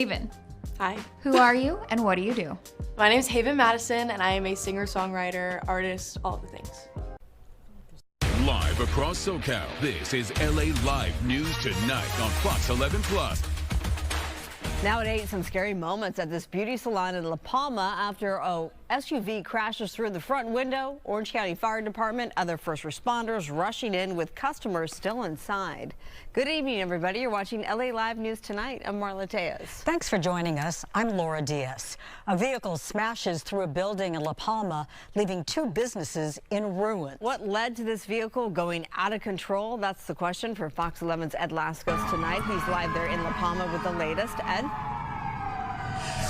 Haven, Hi. who are you and what do you do? My name is Haven Madison, and I am a singer-songwriter, artist, all the things. Live across SoCal, this is LA Live News Tonight on Fox 11 Plus. Now at 8, some scary moments at this beauty salon in La Palma after a SUV crashes through the front window. Orange County Fire Department, other first responders rushing in with customers still inside. Good evening, everybody. You're watching LA Live News Tonight. I'm Marla Tejas. Thanks for joining us. I'm Laura Diaz. A vehicle smashes through a building in La Palma, leaving 2 businesses in ruins. What led to this vehicle going out of control? That's the question for Fox 11's Ed Lascos tonight. He's live there in La Palma with the latest. Ed?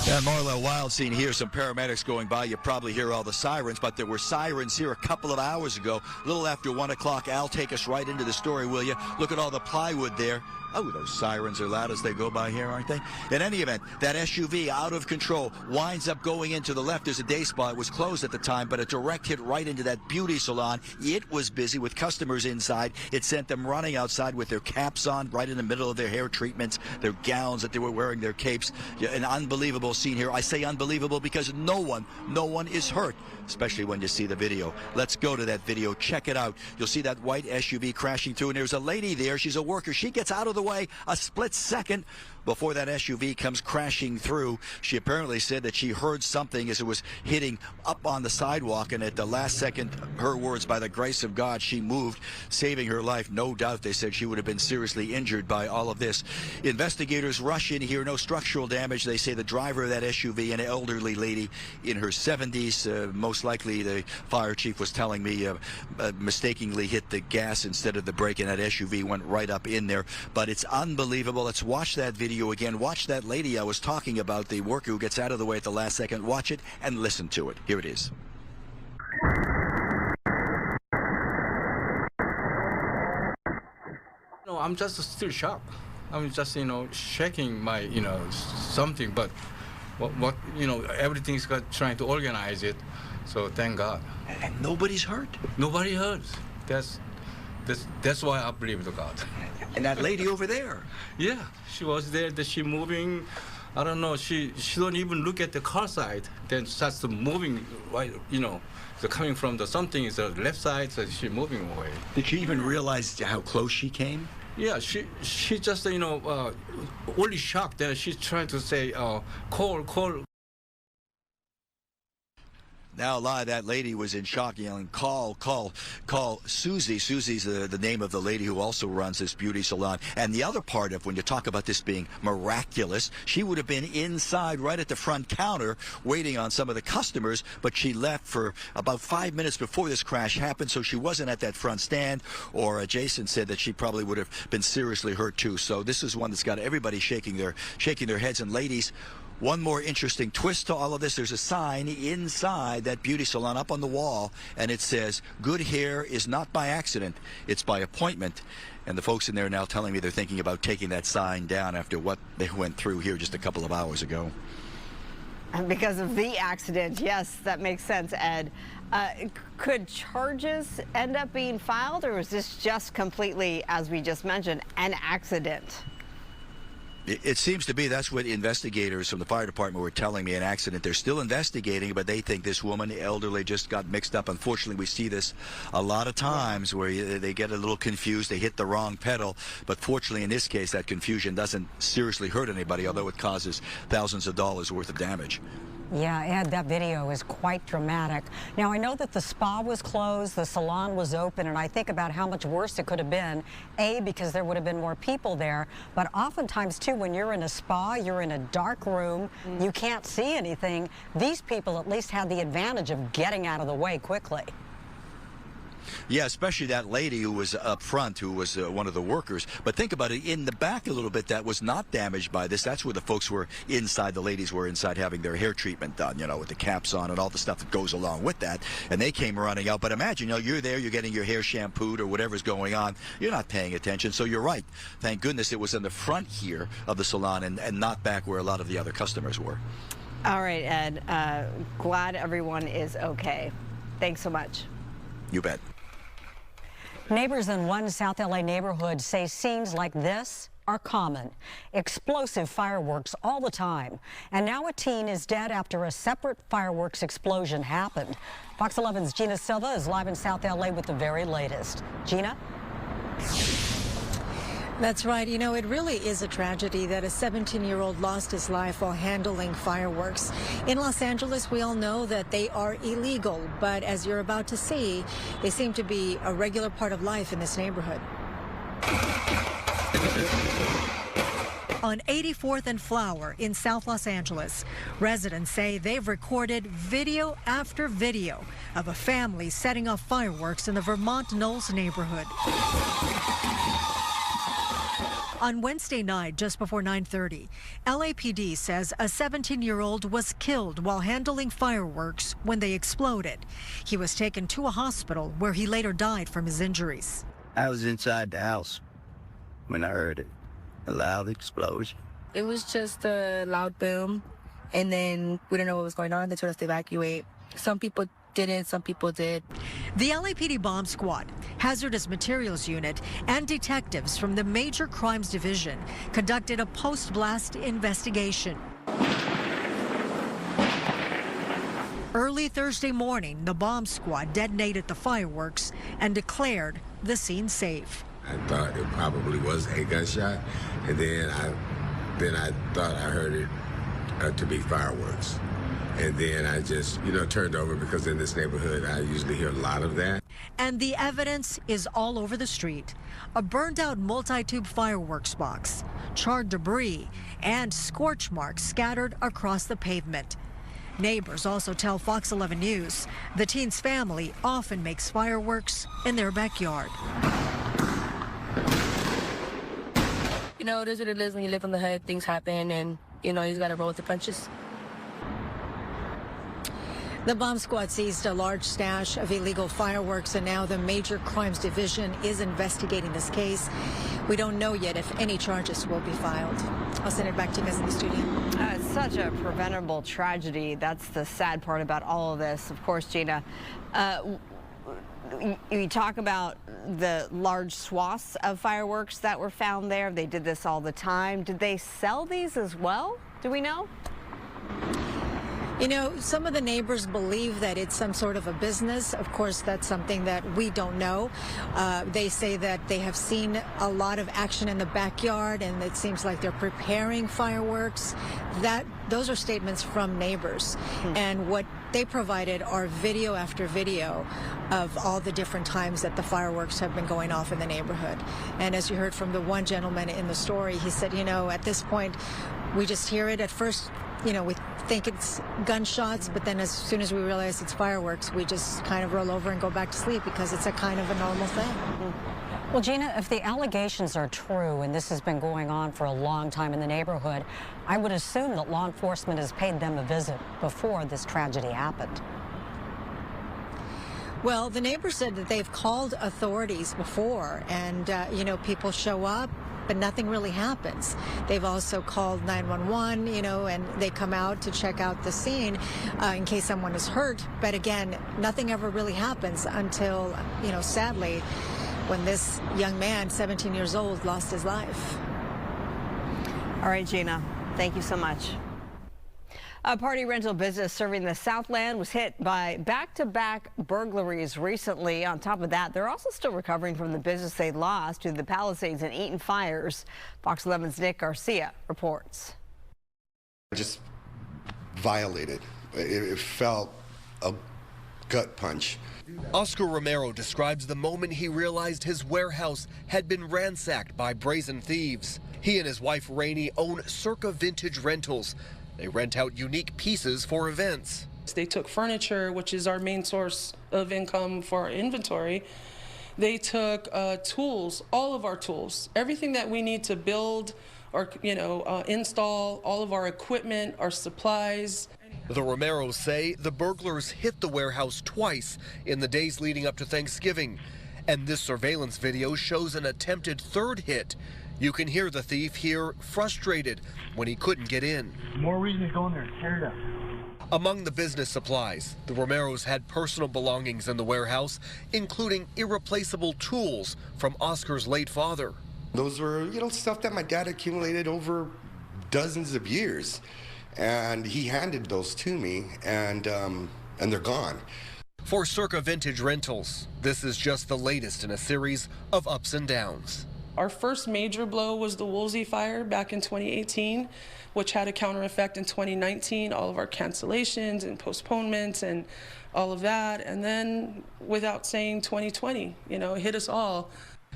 Yeah, Marla, a wild scene here. Some paramedics going by. You probably hear all the sirens, but there were sirens here a couple of hours ago. A little after 1 o'clock. Al, take us right into the story, will you? Look at all the plywood there. Oh, those sirens are loud as they go by here, aren't they? In any event, that SUV out of control winds up going into the left. There's a day spa. It was closed at the time, but a direct hit right into that beauty salon. It was busy with customers inside. It sent them running outside with their caps on, right in the middle of their hair treatments, their gowns that they were wearing, their capes. An unbelievable scene here. I say unbelievable because no one is hurt, especially when you see the video. Let's go to that video. Check it out. You'll see that white SUV crashing through, and there's a lady there. She's a worker. She gets out of the way a split second before that SUV comes crashing through. She apparently said that she heard something as it was hitting up on the sidewalk, and at the last second, her words, by the grace of God, she moved, saving her life. No doubt they said she would have been seriously injured by all of this. Investigators rush in here. No structural damage. They say the driver of that SUV, an elderly lady in her 70s, most likely, the fire chief was telling me, mistakenly hit the gas instead of the brake, and that SUV went right up in there. But it's unbelievable. Let's watch that video again. Watch that lady I was talking about, the worker who gets out of the way at the last second. Watch it and listen to it. Here it is. No, I'm just still shocked. I'm just, shaking my, something, but what everything's trying to organize it. So thank God. And nobody's hurt. Nobody hurt. That's why I believe to God. And that lady over there. Yeah, she was there. That she moving. I don't know. She don't even look at the car side. Then starts moving. Right, so coming from the something is the left side. So she moving away. Did she even realize how close she came? Yeah, she just only shocked that she's trying to say call. Now live, that lady was in shock, yelling, call Susie. Susie's the name of the lady who also runs this beauty salon. And the other part of when you talk about this being miraculous, she would have been inside right at the front counter waiting on some of the customers, but she left for about 5 minutes before this crash happened, so she wasn't at that front stand. Or Jason said that she probably would have been seriously hurt too. So this is one that's got everybody shaking their heads. And ladies, one more interesting twist to all of this. There's a sign inside that beauty salon up on the wall, and it says, "Good hair is not by accident, it's by appointment." And the folks in there are now telling me they're thinking about taking that sign down after what they went through here just a couple of hours ago. And because of the accident, yes, that makes sense, Ed. Could charges end up being filed, or is this just completely, as we just mentioned, an accident? It seems to be that's what investigators from the fire department were telling me, an accident. They're still investigating, but they think this woman, elderly, just got mixed up. Unfortunately, we see this a lot of times where they get a little confused, they hit the wrong pedal. But fortunately, in this case, that confusion doesn't seriously hurt anybody, although it causes thousands of dollars worth of damage. Yeah, Ed, that video is quite dramatic. Now, I know that the spa was closed, the salon was open, and I think about how much worse it could have been, A, because there would have been more people there, but oftentimes, too, when you're in a spa, you're in a dark room, you can't see anything. These people at least had the advantage of getting out of the way quickly. Yeah, especially that lady who was up front, who was one of the workers. But think about it, in the back a little bit, that was not damaged by this. That's where the folks were inside, the ladies were inside having their hair treatment done, with the caps on and all the stuff that goes along with that. And they came running out. But imagine, you're there, you're getting your hair shampooed or whatever's going on. You're not paying attention. So you're right. Thank goodness it was in the front here of the salon and not back where a lot of the other customers were. All right, Ed. Glad everyone is okay. Thanks so much. You bet. Neighbors in one South LA neighborhood say scenes like this are common. Explosive fireworks all the time. And now a teen is dead after a separate fireworks explosion happened. Fox 11's Gina Silva is live in South LA with the very latest. Gina? That's right. You know, it really is a tragedy that a 17-year-old lost his life while handling fireworks. In Los Angeles, we all know that they are illegal, but as you're about to see, they seem to be a regular part of life in this neighborhood. On 84th and Flower in South Los Angeles, residents say they've recorded video after video of a family setting off fireworks in the Vermont Knolls neighborhood. On Wednesday night, just before 9:30, LAPD says a 17-year-old was killed while handling fireworks when they exploded. He was taken to a hospital where he later died from his injuries. I was inside the house when I heard it, a loud explosion. It was just a loud boom, and then we didn't know what was going on. They told us to evacuate. Some people didn't, some people did. The LAPD Bomb Squad, Hazardous Materials Unit, and detectives from the Major Crimes Division conducted a post-blast investigation. Early Thursday morning, the bomb squad detonated the fireworks and declared the scene safe. I thought it probably was a gunshot, and then I thought I heard it to be fireworks. And then I just, turned over because in this neighborhood, I usually hear a lot of that. And the evidence is all over the street. A burned out multi-tube fireworks box, charred debris, and scorch marks scattered across the pavement. Neighbors also tell Fox 11 News the teen's family often makes fireworks in their backyard. You know, it is what it is when you live in the hood. Things happen, and, you just got to roll with the punches. The bomb squad seized a large stash of illegal fireworks, and now the Major Crimes Division is investigating this case. We don't know yet if any charges will be filed. I'll send it back to you guys in the studio. It's such a preventable tragedy. That's the sad part about all of this. Of course, Gina, you talk about the large swaths of fireworks that were found there. They did this all the time. Did they sell these as well? Do we know? Some of the neighbors believe that it's some sort of a business. Of course, that's something that we don't know. They say that they have seen a lot of action in the backyard, and it seems like they're preparing fireworks. Those are statements from neighbors. And what they provided are video after video of all the different times that the fireworks have been going off in the neighborhood. And as you heard from the one gentleman in the story, he said, at this point, we just hear it at first. We think it's gunshots, but then as soon as we realize it's fireworks, we just kind of roll over and go back to sleep because it's a kind of a normal thing. Well, Gina, if the allegations are true and this has been going on for a long time in the neighborhood, I would assume that law enforcement has paid them a visit before this tragedy happened. Well, the neighbors said that they've called authorities before, and, people show up, but nothing really happens. They've also called 911, and they come out to check out the scene in case someone is hurt. But again, nothing ever really happens until, sadly, when this young man, 17 years old, lost his life. All right, Gina, thank you so much. A party rental business serving the Southland was hit by back-to-back burglaries recently. On top of that, they're also still recovering from the business they lost to the Palisades and Eaton fires. Fox 11's Nick Garcia reports. Just violated. It felt a gut punch. Oscar Romero describes the moment he realized his warehouse had been ransacked by brazen thieves. He and his wife Rainey own Circa Vintage Rentals. They rent out unique pieces for events. They took furniture, which is our main source of income for our inventory. They took tools, all of our tools, everything that we need to build or install, all of our equipment, our supplies. The Romeros say the burglars hit the warehouse twice in the days leading up to Thanksgiving. And this surveillance video shows an attempted third hit. You can hear the thief here frustrated when he couldn't get in. More reason to go in there and tear it up. Among the business supplies, the Romeros had personal belongings in the warehouse, including irreplaceable tools from Oscar's late father. Those were, stuff that my dad accumulated over dozens of years. And he handed those to me, and they're gone. For Circa Vintage Rentals, this is just the latest in a series of ups and downs. Our first major blow was the Woolsey fire back in 2018, which had a counter effect in 2019, all of our cancellations and postponements and all of that. And then, without saying 2020, it hit us all.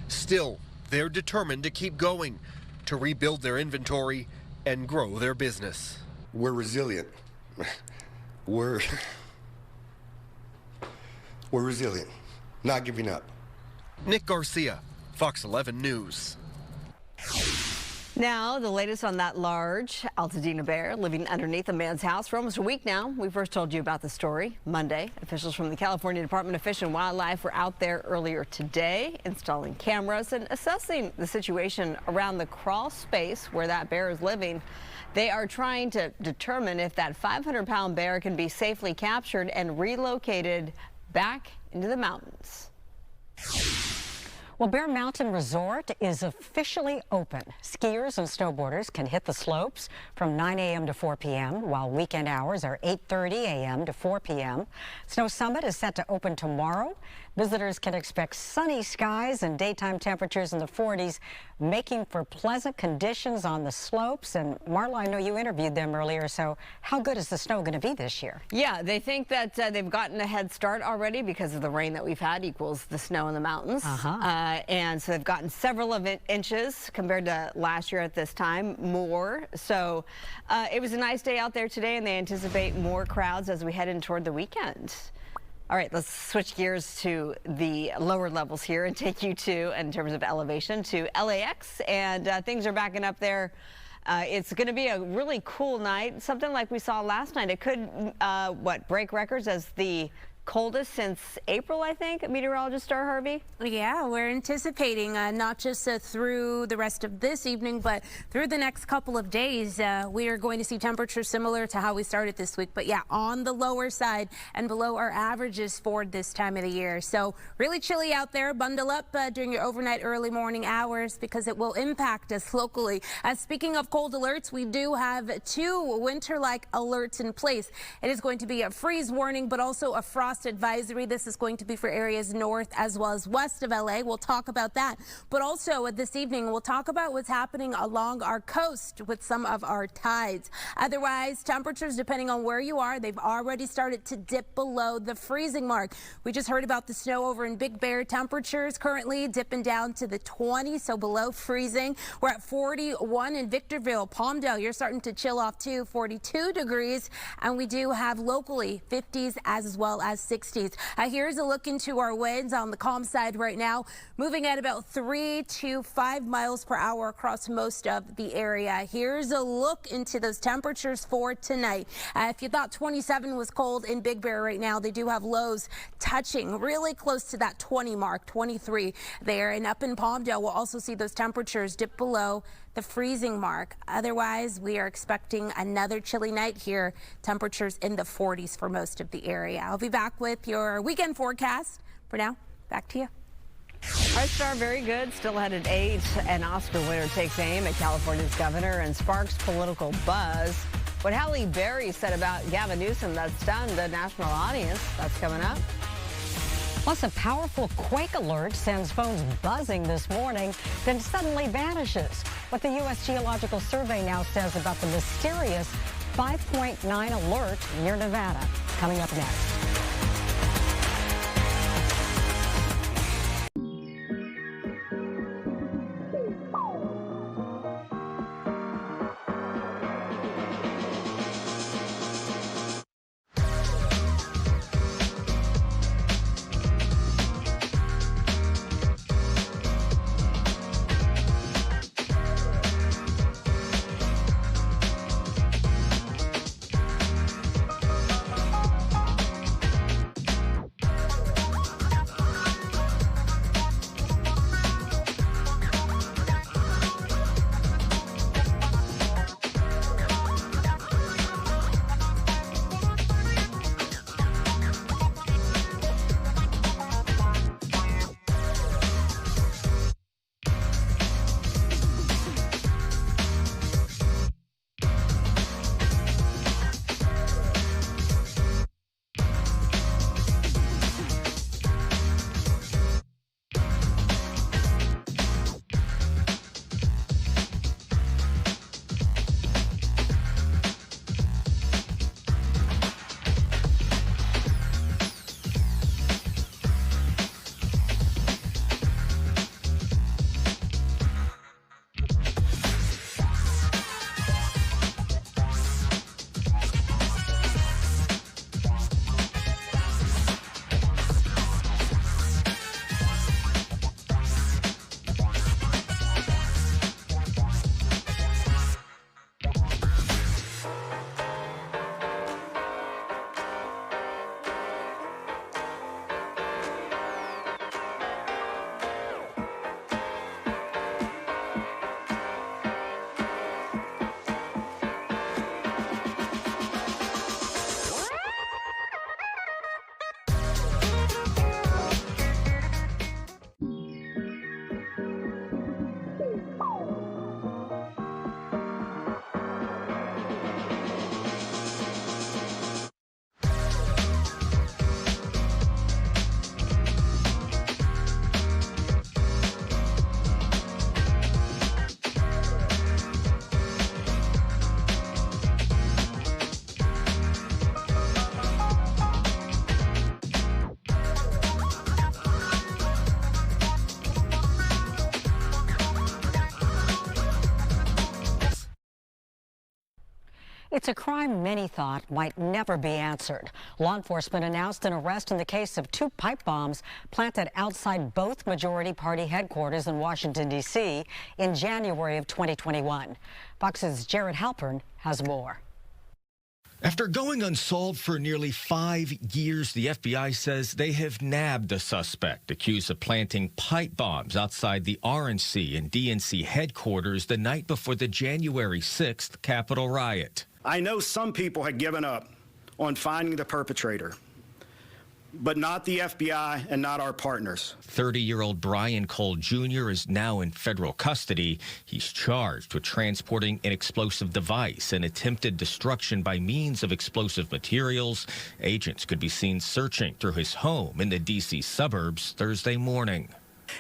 Still, they're determined to keep going, to rebuild their inventory and grow their business. We're resilient. We're resilient, not giving up. Nick Garcia, Fox 11 News. Now, the latest on that large Altadena bear living underneath a man's house for almost a week now. We first told you about the story Monday. Officials from the California Department of Fish and Wildlife were out there earlier today installing cameras and assessing the situation around the crawl space where that bear is living. They are trying to determine if that 500-pound bear can be safely captured and relocated back into the mountains. Well, Bear Mountain Resort is officially open. Skiers and snowboarders can hit the slopes from 9 a.m. to 4 p.m., while weekend hours are 8:30 a.m. to 4 p.m. Snow Summit is set to open tomorrow. Visitors can expect sunny skies and daytime temperatures in the 40s, making for pleasant conditions on the slopes. And Marla, I know you interviewed them earlier, so how good is the snow going to be this year? Yeah, they think that they've gotten a head start already because of the rain that we've had equals the snow in the mountains. And so they've gotten several of inches compared to last year at this time, more. So it was a nice day out there today, and they anticipate more crowds as we head in toward the weekend. All right, let's switch gears to the lower levels here and take you to, in terms of elevation, to LAX. And things are backing up there. It's going to be a really cool night, something like we saw last night. It could, break records as the coldest since April, I think, meteorologist Star Harvey? Yeah, we're anticipating not just through the rest of this evening, but through the next couple of days, we are going to see temperatures similar to how we started this week. But yeah, on the lower side and below our averages for this time of the year. So really chilly out there. Bundle up during your overnight early morning hours because it will impact us locally. Speaking of cold alerts, we do have 2 winter-like alerts in place. It is going to be a freeze warning, but also a frost advisory. This is going to be for areas north as well as west of LA. We'll talk about that. But also this evening, we'll talk about what's happening along our coast with some of our tides. Otherwise, temperatures, depending on where you are, they've already started to dip below the freezing mark. We just heard about the snow over in Big Bear. Temperatures currently dipping down to the 20s, so below freezing. We're at 41 in Victorville. Palmdale, you're starting to chill off too, 42 degrees. And we do have locally 50s as well as 60s. Here's a look into our winds on the calm side right now, moving at about 3 to 5 miles per hour across most of the area. Here's a look into those temperatures for tonight. If you thought 27 was cold in Big Bear right now, they do have lows touching really close to that 20 mark, 23 there. And up in Palmdale, we'll also see those temperatures dip below the freezing mark. Otherwise, we are expecting another chilly night here. Temperatures in the 40s for most of the area. I'll be back with your weekend forecast. For now, back to you. All right, Star, very good. Still ahead at 8. An Oscar winner takes aim at California's governor and sparks political buzz. What Halle Berry said about Gavin Newsom that stunned the national audience. That's coming up. Plus, a powerful quake alert sends phones buzzing this morning, then suddenly vanishes. What the U.S. Geological Survey now says about the mysterious 5.9 alert near Nevada. Coming up next. It's a crime many thought might never be answered. Law enforcement announced an arrest in the case of 2 pipe bombs planted outside both majority party headquarters in Washington, D.C. in January of 2021. Fox's Jared Halpern has more. After going unsolved for nearly 5 years, the FBI says they have nabbed the suspect accused of planting pipe bombs outside the RNC and DNC headquarters the night before the January 6th Capitol riot. I know some people had given up on finding the perpetrator, but not the FBI and not our partners. 30-year-old Brian Cole Jr. is now in federal custody. He's charged with transporting an explosive device and attempted destruction by means of explosive materials. Agents could be seen searching through his home in the D.C. suburbs Thursday morning.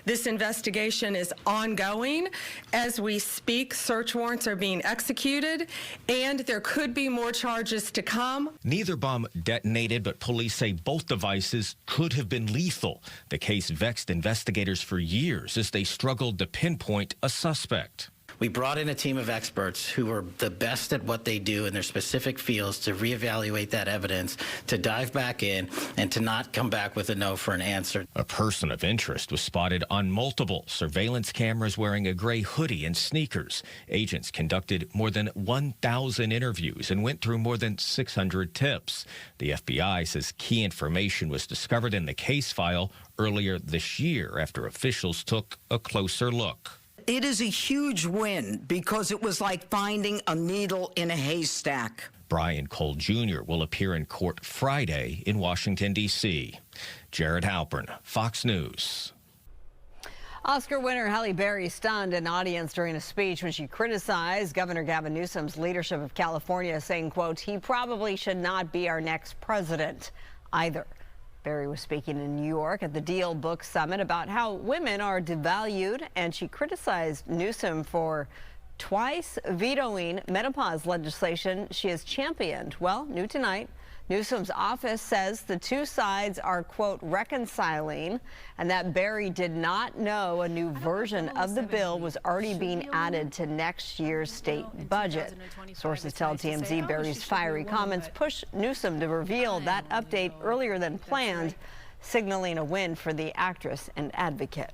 This investigation is ongoing. As we speak, search warrants are being executed, and there could be more charges to come. Neither bomb detonated, but police say both devices could have been lethal. The case vexed investigators for years as they struggled to pinpoint a suspect. We brought in a team of experts who were the best at what they do in their specific fields to reevaluate that evidence, to dive back in, and to not come back with a no for an answer. A person of interest was spotted on multiple surveillance cameras wearing a gray hoodie and sneakers. Agents conducted more than 1,000 interviews and went through more than 600 tips. The FBI says key information was discovered in the case file earlier this year after officials took a closer look. It is a huge win because it was like finding a needle in a haystack. Brian Cole Jr. will appear in court Friday in Washington, D.C. Jared Halpern, Fox News. Oscar winner Halle Berry stunned an audience during a speech when she criticized Governor Gavin Newsom's leadership of California, saying, quote, "He probably should not be our next president either." Berry was speaking in New York at the Deal Book Summit about how women are devalued, and she criticized Newsom for twice vetoing menopause legislation she has championed. Well, new tonight, Newsom's office says the two sides are, quote, reconciling, and that Berry did not know a new version of the bill was already being added to next year's state budget. Sources tell TMZ Berry's fiery comments pushed Newsom to reveal that update earlier than planned, signaling a win for the actress and advocate.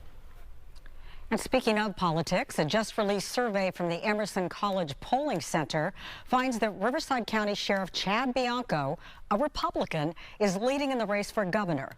And speaking of politics, a just-released survey from the Emerson College Polling Center finds that Riverside County Sheriff Chad Bianco, a Republican, is leading in the race for governor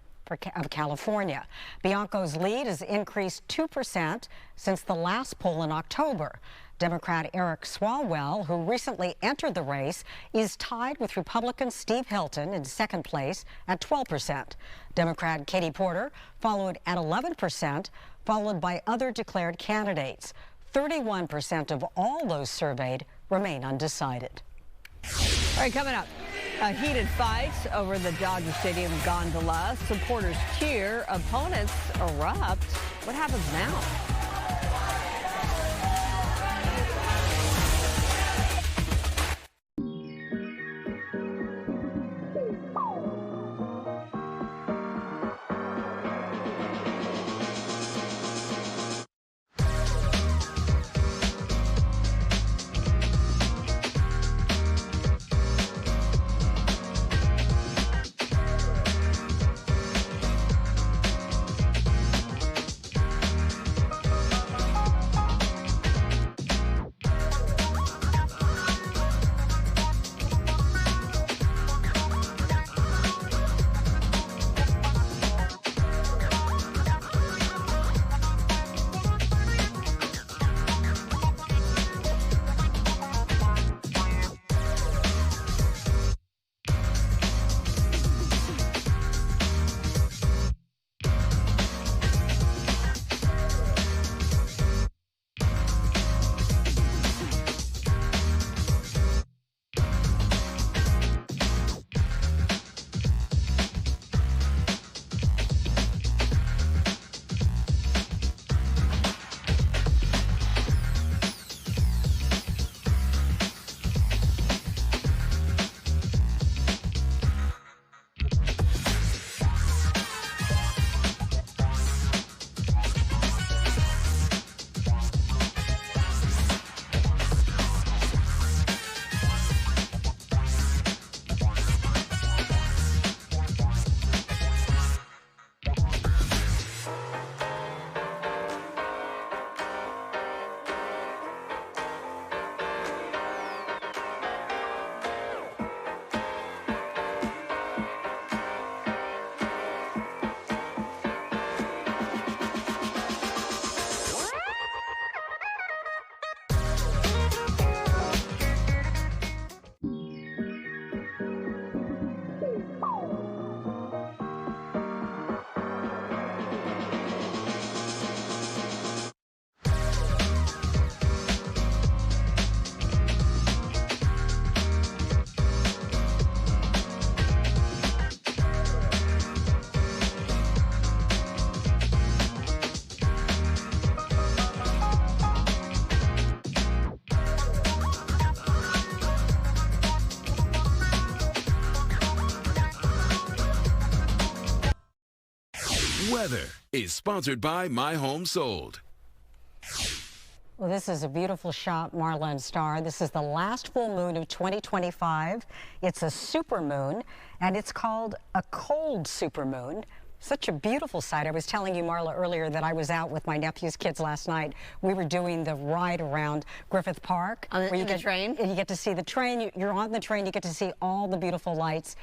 of California. Bianco's lead has increased 2% since the last poll in October. Democrat Eric Swalwell, who recently entered the race, is tied with Republican Steve Hilton in second place at 12%. Democrat Katie Porter followed at 11%, followed by other declared candidates. 31% of all those surveyed remain undecided. All right, coming up, a heated fight over the Dodger Stadium gondola. Supporters cheer, opponents erupt. What happens now? Weather is sponsored by My Home Sold. Well, this is a beautiful shot, Marla and Star. This is the last full moon of 2025. It's a supermoon, and it's called a cold supermoon. Such a beautiful sight. I was telling you, Marla, earlier that I was out with my nephew's kids last night. We were doing the ride around Griffith Park. On the train? And you get to see the train. You're on the train. You get to see all the beautiful lights.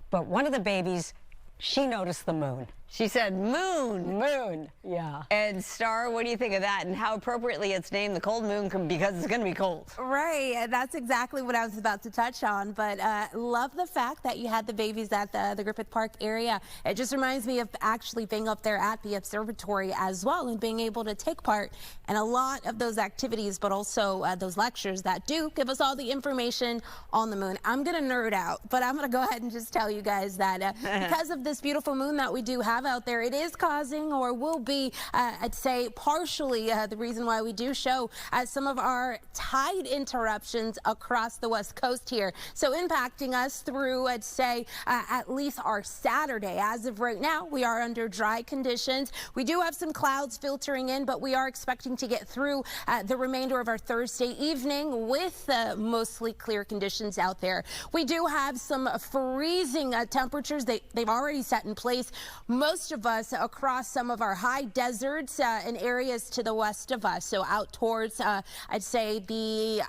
But one of the babies, she noticed the moon. She said moon. Moon, yeah. And Star, what do you think of that and how appropriately it's named the cold moon because it's going to be cold? Right, that's exactly what I was about to touch on, but love the fact that you had the babies at the Griffith Park area. It just reminds me of actually being up there at the observatory as well and being able to take part in a lot of those activities, but also those lectures that do give us all the information on the moon. I'm going to nerd out, but I'm going to go ahead and just tell you guys that because of this beautiful moon that we do have out there, it is causing or will be, I'd say, partially the reason why we do show some of our tide interruptions across the West Coast here. So impacting us through, I'd say, at least our Saturday. As of right now, we are under dry conditions. We do have some clouds filtering in, but we are expecting to get through the remainder of our Thursday evening with mostly clear conditions out there. We do have some freezing temperatures. They've already set in place. Most of us across some of our high deserts and areas to the west of us. So out towards, I'd say, the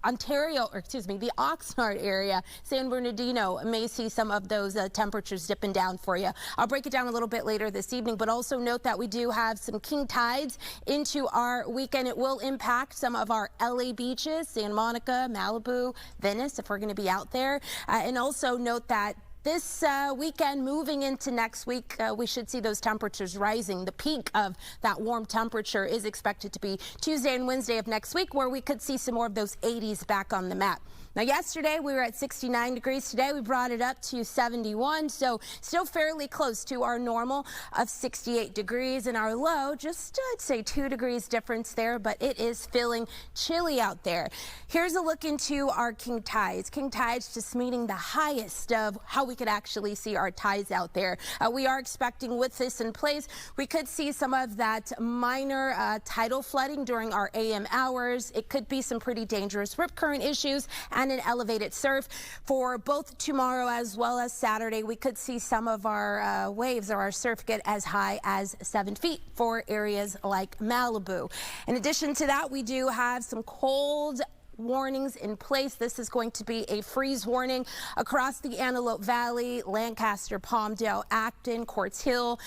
the Oxnard area, San Bernardino may see some of those temperatures dipping down for you. I'll break it down a little bit later this evening, but also note that we do have some king tides into our weekend. It will impact some of our LA beaches, Santa Monica, Malibu, Venice, if we're going to be out there. And also note that this weekend, moving into next week, we should see those temperatures rising. The peak of that warm temperature is expected to be Tuesday and Wednesday of next week, where we could see some more of those 80s back on the map. Now, yesterday we were at 69 degrees. Today we brought it up to 71, so still fairly close to our normal of 68 degrees. And our low, just I'd say 2 degrees difference there, but it is feeling chilly out there. Here's a look into our king tides. King tides just meeting the highest of how we could actually see our tides out there. We are expecting with this in place, we could see some of that minor tidal flooding during our AM hours. It could be some pretty dangerous rip current issues and an elevated surf for both tomorrow as well as Saturday. We could see some of our waves or our surf get as high as 7 feet for areas like Malibu. In addition to that, we do have some cold warnings in place. This is going to be a freeze warning across the Antelope Valley, Lancaster, Palmdale, Acton, Quartz Hill,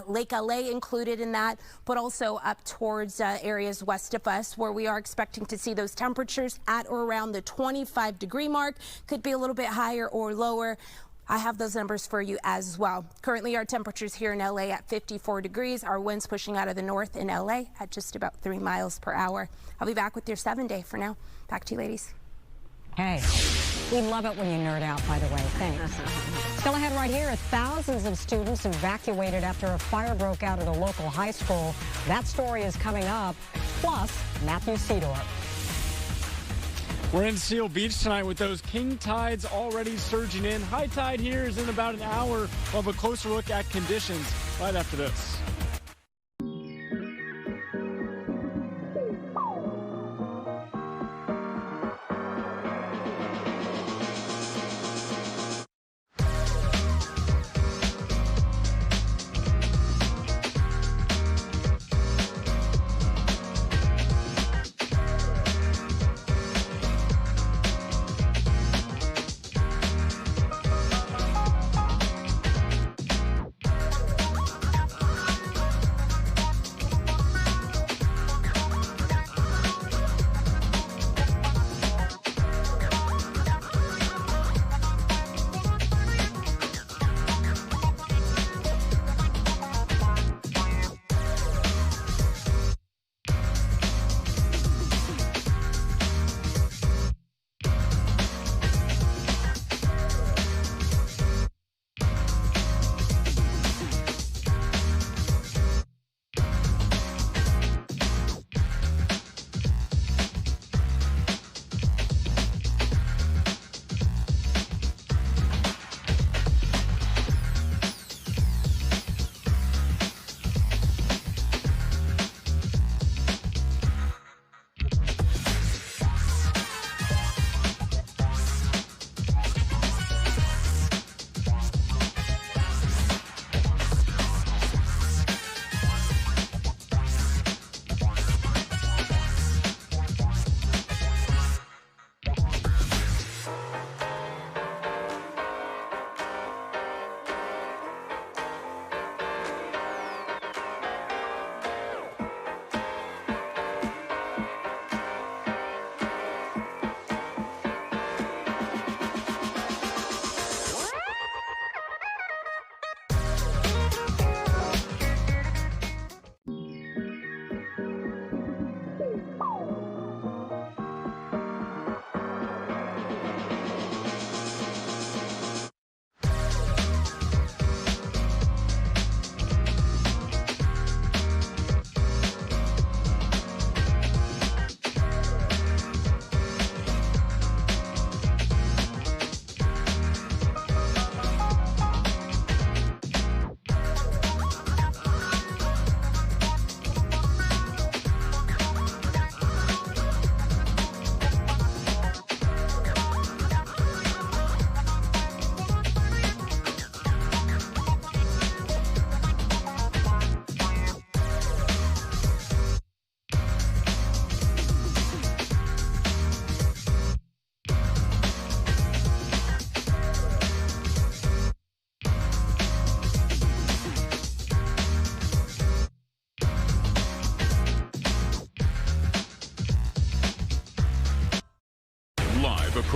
Lake LA included in that, but also up towards areas west of us where we are expecting to see those temperatures at or around the 25-degree mark. Could be a little bit higher or lower. I have those numbers for you as well. Currently, our temperatures here in LA at 54 degrees. Our winds pushing out of the north in LA at just about 3 miles per hour. I'll be back with your 7-day for now. Back to you, ladies. Hey, we love it when you nerd out, by the way. Thanks. Still ahead right here, thousands of students evacuated after a fire broke out at a local high school. That story is coming up. Plus, Matthew Seedorf. We're in Seal Beach tonight with those king tides already surging in. High tide here is in about an hour. We'll have a closer look at conditions right after this.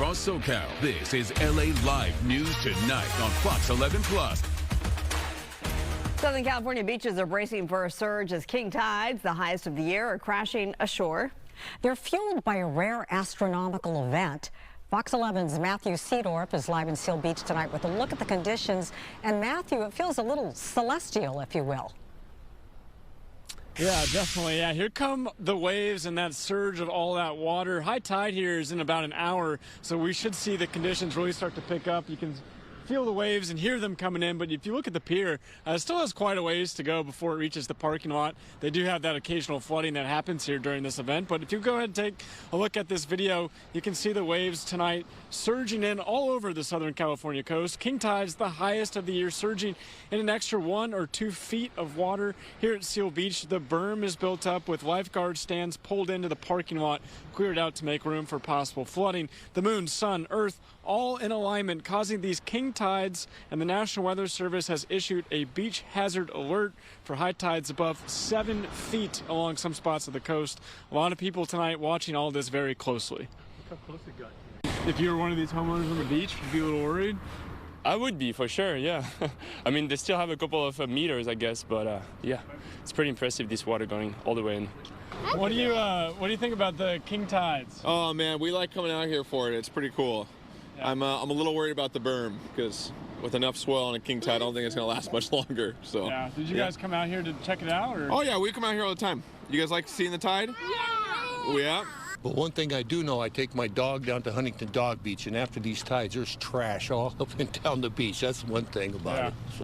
across SoCal. This is LA Live News Tonight on Fox 11 Plus. Southern California beaches are bracing for a surge as king tides, the highest of the year, are crashing ashore. They're fueled by a rare astronomical event. Fox 11's Matthew Seedorf is live in Seal Beach tonight with a look at the conditions. And Matthew, it feels a little celestial, if you will. Yeah, definitely. Yeah, here come the waves and that surge of all that water. High tide here is in about an hour, so we should see the conditions really start to pick up. You can feel the waves and hear them coming in, but if you look at the pier, it still has quite a ways to go before it reaches the parking lot. They do have that occasional flooding that happens here during this event, but if you go ahead and take a look at this video, you can see the waves tonight surging in all over the Southern California coast. King tides, the highest of the year, surging in an extra 1 or 2 feet of water. Here at Seal Beach, the berm is built up with lifeguard stands pulled into the parking lot, cleared out to make room for possible flooding. The moon, sun, earth, all in alignment, causing these king tides, and the National Weather Service has issued a beach hazard alert for high tides above 7 feet along some spots of the coast. A lot of people tonight watching all this very closely. Look how close it got. If you were one of these homeowners on the beach, would you be a little worried? I would be, for sure, yeah. I mean, they still have a couple of meters, I guess, but yeah, it's pretty impressive, this water going all the way in. What do you think about the king tides? Oh man, we like coming out here for it. It's pretty cool. Yeah. I'm a little worried about the berm because with enough swell and a king tide, I don't think it's gonna last much longer. So. Yeah. Did you guys come out here to check it out? Or? Oh yeah, we come out here all the time. You guys like seeing the tide? Yeah. Yeah. But one thing I do know, I take my dog down to Huntington Dog Beach, and after these tides, there's trash all up and down the beach. That's one thing about it. So.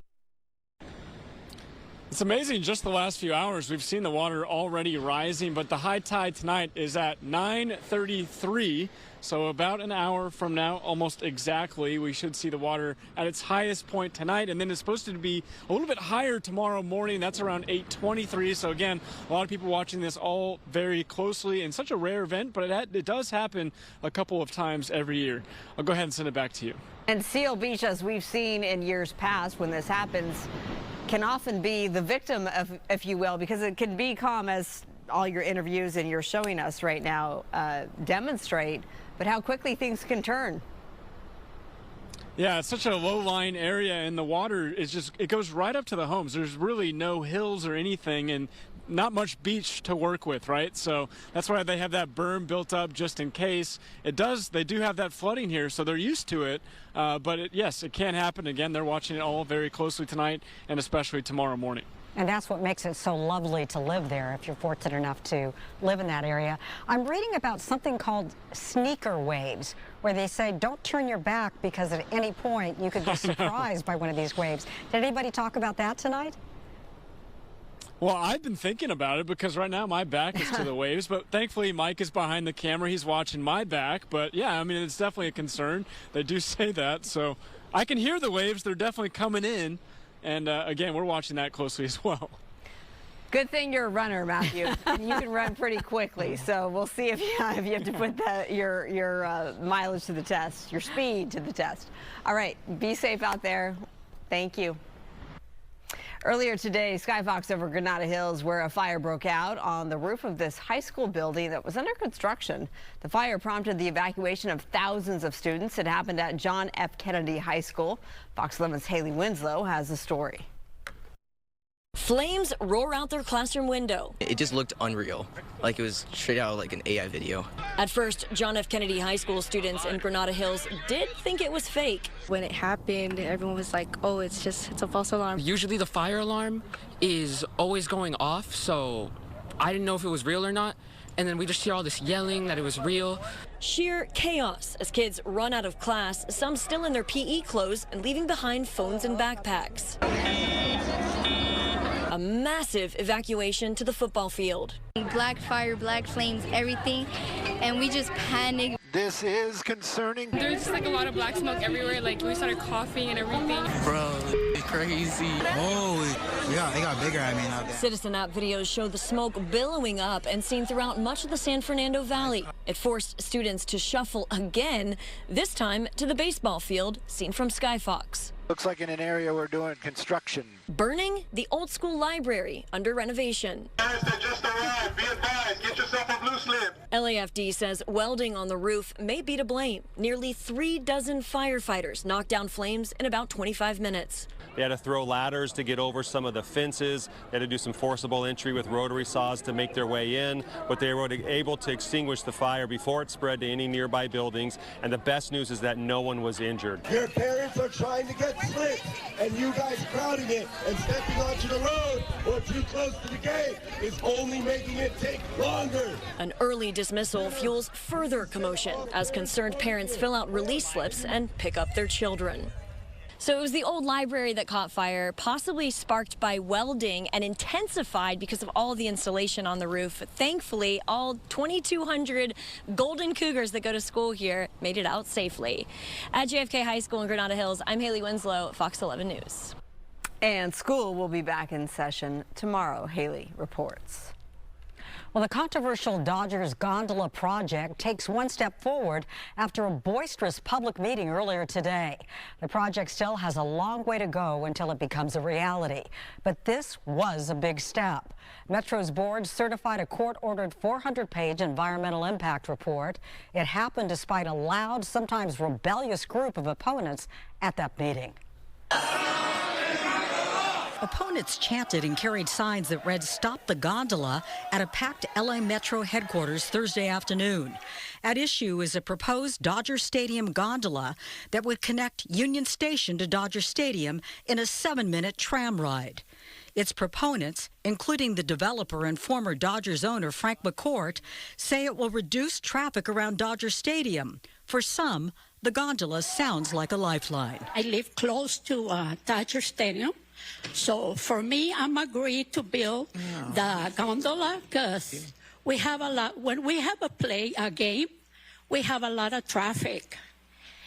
It's amazing, just the last few hours, we've seen the water already rising, but the high tide tonight is at 9:33, so about an hour from now, almost exactly, we should see the water at its highest point tonight, and then it's supposed to be a little bit higher tomorrow morning. That's around 8:23, so again, a lot of people watching this all very closely, and such a rare event, but it does happen a couple of times every year. I'll go ahead and send it back to you. And Seal Beach, as we've seen in years past when this happens, can often be the victim of, if you will, because it can be calm, as all your interviews and you're showing us right now demonstrate, but how quickly things can turn. Yeah, it's such a low-lying area, and the water is just, it goes right up to the homes. There's really no hills or anything, and not much beach to work with, right? So that's why they have that berm built up just in case. They do have that flooding here, so they're used to it. But yes, it can happen again. They're watching it all very closely tonight, and especially tomorrow morning. And that's what makes it so lovely to live there if you're fortunate enough to live in that area. I'm reading about something called sneaker waves, where they say don't turn your back because at any point you could be surprised by one of these waves. Did anybody talk about that tonight? Well, I've been thinking about it because right now my back is to the waves, but thankfully Mike is behind the camera. He's watching my back. But yeah, I mean, it's definitely a concern. They do say that. So I can hear the waves. They're definitely coming in. And again, we're watching that closely as well. Good thing you're a runner, Matthew. And you can run pretty quickly. So we'll see if you have to put your mileage to the test, your speed to the test. All right, be safe out there. Thank you. Earlier today, Skyfox over Granada Hills, where a fire broke out on the roof of this high school building that was under construction. The fire prompted the evacuation of thousands of students. It happened at John F. Kennedy High School. Fox 11's Haley Winslow has the story. Flames roar out their classroom window. It just looked unreal, like it was straight out of like an AI video. At first, John F. Kennedy High School students in Granada Hills did think it was fake. When it happened, everyone was like, oh, it's a false alarm. Usually the fire alarm is always going off, so I didn't know if it was real or not. And then we just hear all this yelling that it was real. Sheer chaos as kids run out of class, some still in their PE clothes and leaving behind phones and backpacks. A massive evacuation to the football field. Black fire, black flames, everything, and we just panicked. This is concerning. There's just like a lot of black smoke everywhere, like we started coughing and everything. Bro, crazy. Oh, yeah, they got bigger, I mean, out there. Citizen app videos show the smoke billowing up and seen throughout much of the San Fernando Valley. It forced students to shuffle again, this time to the baseball field, seen from Skyfox. Looks like in an area we're doing construction. Burning the old school library under renovation. Guys that just arrived, be advised, get yourself a blue slip. LAFD says welding on the roof may be to blame. Nearly 3 dozen firefighters knocked down flames in about 25 minutes. They had to throw ladders to get over some of the fences. They had to do some forcible entry with rotary saws to make their way in, but they were able to extinguish the fire before it spread to any nearby buildings. And the best news is that no one was injured. Your parents are trying to get slick, and you guys crowding it and stepping onto the road or too close to the gate is only making it take longer. An early dismissal fuels further commotion as concerned parents fill out release slips and pick up their children. So it was the old library that caught fire, possibly sparked by welding and intensified because of all the insulation on the roof. Thankfully, all 2,200 Golden Cougars that go to school here made it out safely. At JFK High School in Granada Hills, I'm Haley Winslow, Fox 11 News. And school will be back in session tomorrow. Haley reports. Well, the controversial Dodgers gondola project takes one step forward after a boisterous public meeting earlier today. The project still has a long way to go until it becomes a reality. But this was a big step. Metro's board certified a court-ordered 400-page environmental impact report. It happened despite a loud, sometimes rebellious group of opponents at that meeting. Opponents chanted and carried signs that read "Stop the Gondola" at a packed LA Metro headquarters Thursday afternoon. At issue is a proposed Dodger Stadium gondola that would connect Union Station to Dodger Stadium in a 7-minute tram ride. Its proponents, including the developer and former Dodgers owner Frank McCourt, say it will reduce traffic around Dodger Stadium. For some, the gondola sounds like a lifeline. I live close to Dodger Stadium. So for me, I'm agreed to build the gondola because we have a lot. When we have a game, we have a lot of traffic,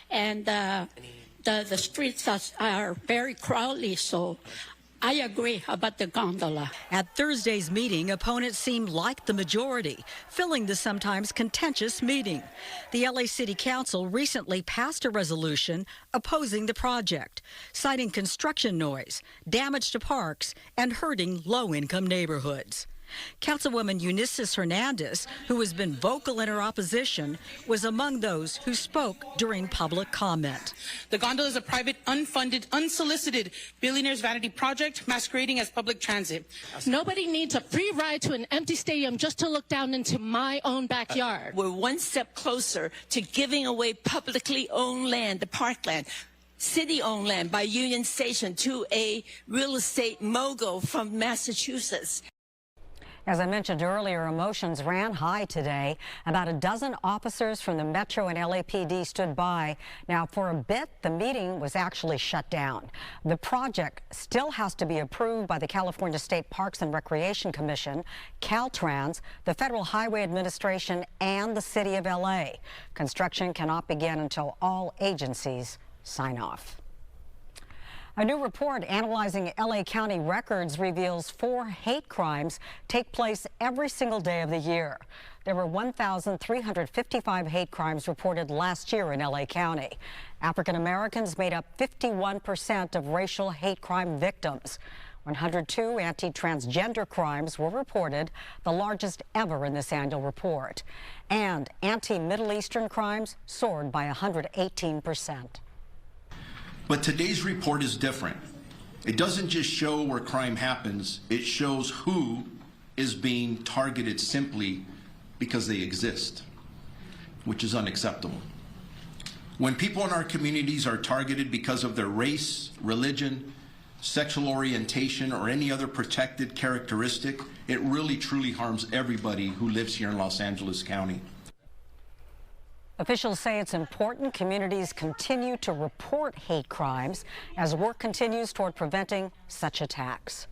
and the streets are very crowded. So I agree about the gondola. At Thursday's meeting, opponents seemed like the majority, filling the sometimes contentious meeting. The LA City Council recently passed a resolution opposing the project, citing construction noise, damage to parks, and hurting low-income neighborhoods. Councilwoman Eunices Hernandez, who has been vocal in her opposition, was among those who spoke during public comment. The gondola is a private, unfunded, unsolicited billionaire's vanity project masquerading as public transit. Nobody needs a free ride to an empty stadium just to look down into my own backyard. We're one step closer to giving away publicly owned land, the parkland, city-owned land by Union Station to a real estate mogul from Massachusetts. As I mentioned earlier, emotions ran high today. About a dozen officers from the Metro and LAPD stood by. Now, for a bit, the meeting was actually shut down. The project still has to be approved by the California State Parks and Recreation Commission, Caltrans, the Federal Highway Administration, and the City of LA. Construction cannot begin until all agencies sign off. A new report analyzing LA County records reveals 4 hate crimes take place every single day of the year. There were 1,355 hate crimes reported last year in LA County. African Americans made up 51% of racial hate crime victims. 102 anti-transgender crimes were reported, the largest ever in this annual report. And anti-Middle Eastern crimes soared by 118%. But today's report is different. It doesn't just show where crime happens, it shows who is being targeted simply because they exist, which is unacceptable. When people in our communities are targeted because of their race, religion, sexual orientation, or any other protected characteristic, it really truly harms everybody who lives here in Los Angeles County. Officials say it's important communities continue to report hate crimes as work continues toward preventing such attacks.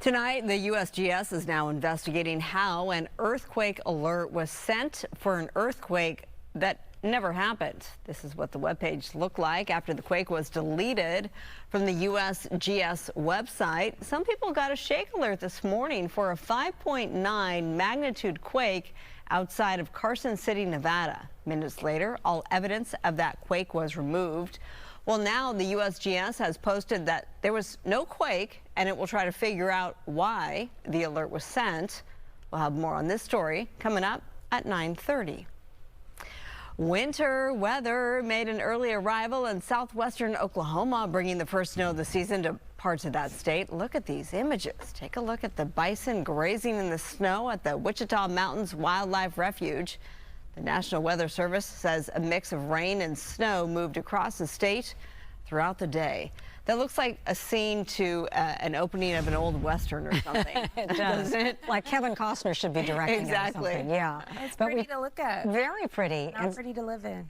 Tonight, the USGS is now investigating how an earthquake alert was sent for an earthquake that never happened. This is what the webpage looked like after the quake was deleted from the USGS website. Some people got a shake alert this morning for a 5.9 magnitude quake outside of Carson City, Nevada. Minutes later, all evidence of that quake was removed. Well, now the USGS has posted that there was no quake, and it will try to figure out why the alert was sent. We'll have more on this story coming up at 9:30. Winter weather made an early arrival in southwestern Oklahoma, bringing the first snow of the season to parts of that state. Look at these images. Take a look at the bison grazing in the snow at the Wichita Mountains Wildlife Refuge. The National Weather Service says a mix of rain and snow moved across the state throughout the day. That looks like a scene to an opening of an old Western or something. It does. Doesn't it? Like Kevin Costner should be directing Exactly. it or something. Yeah. It's pretty to look at. Very pretty. Not pretty to live in.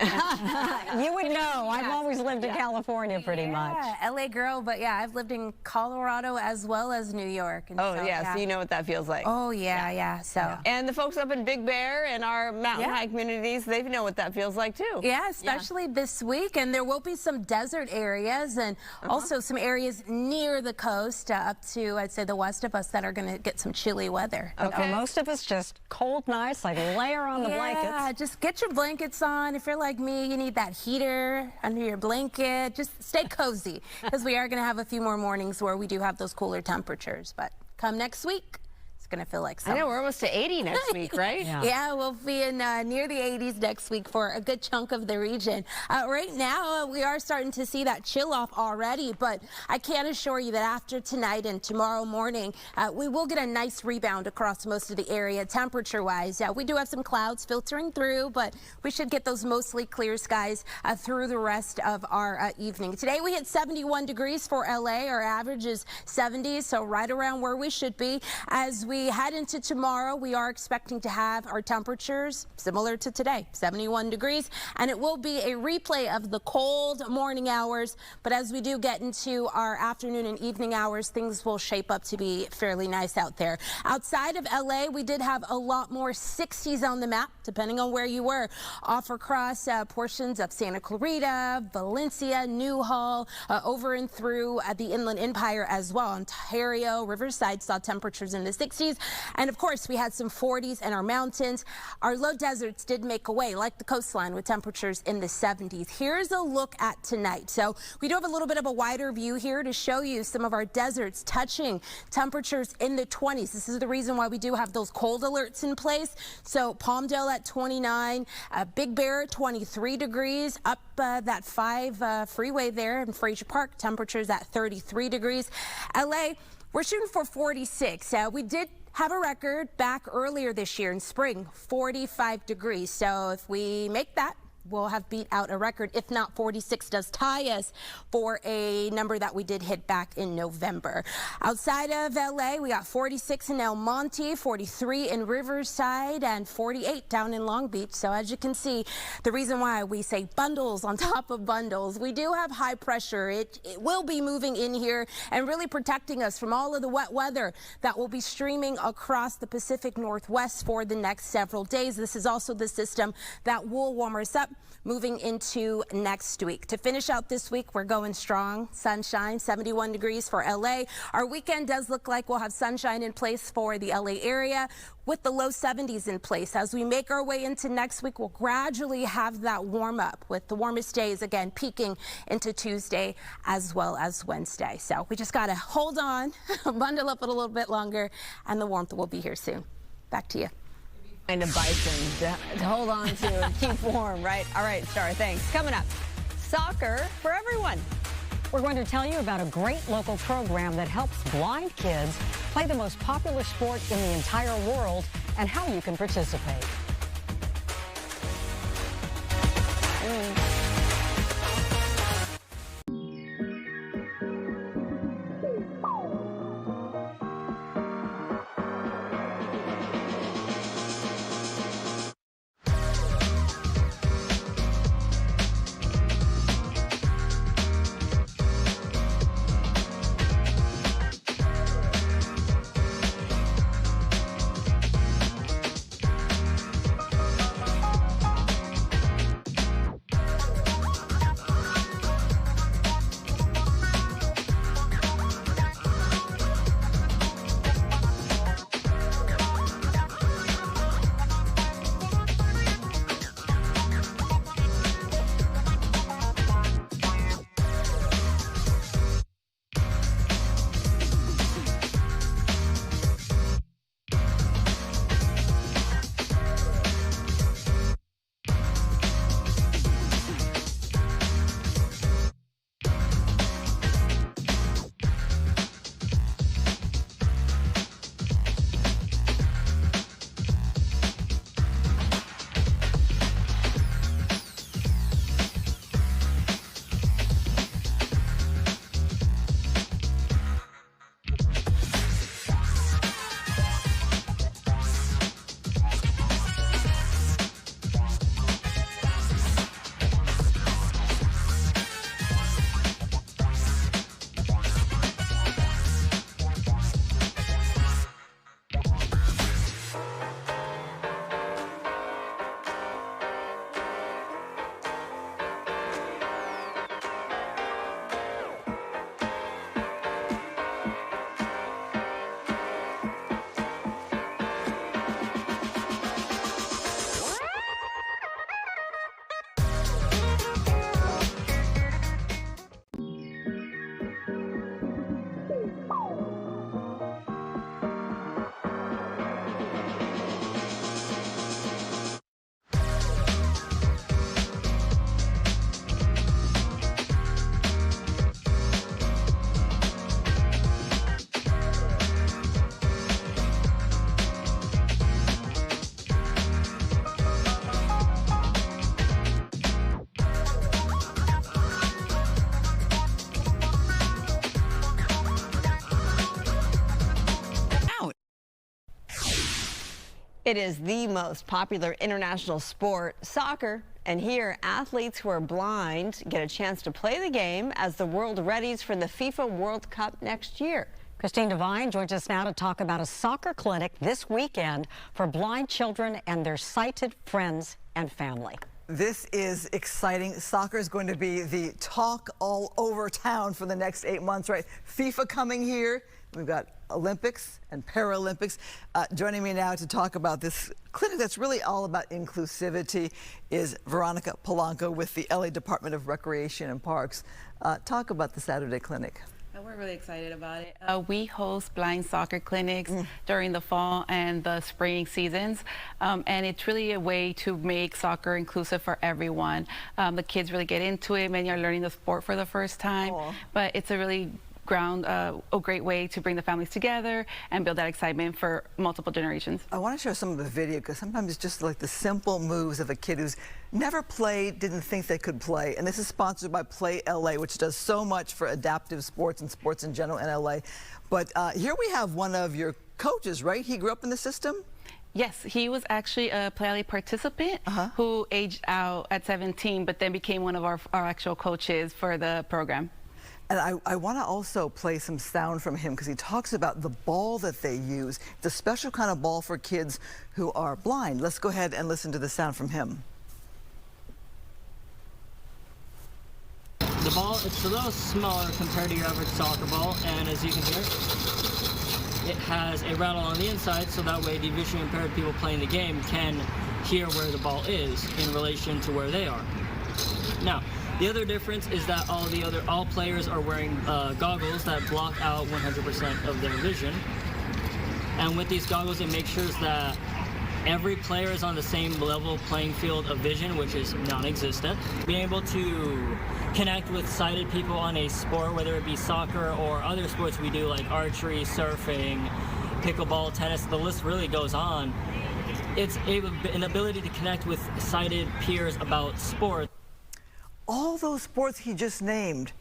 You would know. I've always lived in California pretty much. LA girl, but yeah, I've lived in Colorado as well as New York. And Oh, yeah, so you know what that feels like. Oh, yeah. So. And the folks up in Big Bear and our mountain high communities, they know what that feels like too. Yeah, especially this week. And there will be some desert areas and also some areas near the coast up to, I'd say, the west of us that are going to get some chilly weather. Okay. Most of us just cold nights, like layer on the blankets. Yeah, just get your blankets on. If you're like me, you need that heater under your blanket. Just stay cozy because we are going to have a few more mornings where we do have those cooler temperatures. But come next week, it's going to feel like summer. I know, we're almost to 80 next week, right? Yeah, we'll be in near the 80s next week for a good chunk of the region. Right now, we are starting to see that chill off already, but I can assure you that after tonight and tomorrow morning, we will get a nice rebound across most of the area temperature-wise. We do have some clouds filtering through, but we should get those mostly clear skies through the rest of our evening. Today, we hit 71 degrees for LA. Our average is 70, so right around where we should be. As we head into tomorrow, we are expecting to have our temperatures similar to today, 71 degrees, and it will be a replay of the cold morning hours. But as we do get into our afternoon and evening hours, things will shape up to be fairly nice out there. Outside of LA, we did have a lot more 60s on the map, depending on where you were, off across portions of Santa Clarita, Valencia, Newhall, over and through the Inland Empire as well. Ontario, Riverside saw temperatures in the 60s. And of course, we had some 40s in our mountains. Our low deserts did make a way, like the coastline, with temperatures in the 70s. Here's a look at tonight. So we do have a little bit of a wider view here to show you some of our deserts touching temperatures in the 20s. This is the reason why we do have those cold alerts in place. So Palmdale at 29, Big Bear 23 degrees, up that 5 freeway there in Fraser Park, temperatures at 33 degrees. LA, we're shooting for 46. We did have a record back earlier this year in spring, 45 degrees. So if we make that, we'll have beat out a record. If not, 46 does tie us for a number that we did hit back in November. Outside of LA, we got 46 in El Monte, 43 in Riverside, and 48 down in Long Beach. So as you can see, the reason why we say bundles on top of bundles, we do have high pressure. It will be moving in here and really protecting us from all of the wet weather that will be streaming across the Pacific Northwest for the next several days. This is also the system that will warm us up moving into next week. To finish out this week, we're going strong. Sunshine, 71 degrees for LA. Our weekend does look like we'll have sunshine in place for the LA area with the low 70s in place. As we make our way into next week, we'll gradually have that warm up with the warmest days again peaking into Tuesday as well as Wednesday. So we just got to hold on, bundle up a little bit longer, and the warmth will be here soon. Back to you. Find a bison to hold on to and keep warm, right? All right, Star, thanks. Coming up, soccer for everyone. We're going to tell you about a great local program that helps blind kids play the most popular sport in the entire world and how you can participate. It is the most popular international sport, soccer. And here, athletes who are blind get a chance to play the game as the world readies for the FIFA World Cup next year. Christine Devine joins us now to talk about a soccer clinic this weekend for blind children and their sighted friends and family. This is exciting. Soccer is going to be the talk all over town for the next 8 months, right? FIFA coming here. We've got Olympics and Paralympics. Joining me now to talk about this clinic that's really all about inclusivity is Veronica Polanco with the LA Department of Recreation and Parks. Talk about the Saturday clinic. We're really excited about it. We host blind soccer clinics during the fall and the spring seasons, and it's really a way to make soccer inclusive for everyone. The kids really get into it. Many are learning the sport for the first time, but it's a really a great way to bring the families together and build that excitement for multiple generations. I want to show some of the video because sometimes it's just like the simple moves of a kid who's never played, didn't think they could play. And this is sponsored by Play LA, which does so much for adaptive sports and sports in general in LA. But here we have one of your coaches, right? He grew up in the system? Yes, he was actually a Play LA participant who aged out at 17, but then became one of our actual coaches for the program. And I want to also play some sound from him because he talks about the ball that they use. It's a special kind of ball for kids who are blind. Let's go ahead and listen to the sound from him. The ball, it's a little smaller compared to your average soccer ball, and as you can hear, it has a rattle on the inside, so that way the visually impaired people playing the game can hear where the ball is in relation to where they are. Now, the other difference is that all players are wearing goggles that block out 100% of their vision. And with these goggles, it makes sure that every player is on the same level playing field of vision, which is non-existent. Being able to connect with sighted people on a sport, whether it be soccer or other sports we do like archery, surfing, pickleball, tennis, the list really goes on. It's an ability to connect with sighted peers about sport. All those sports he just named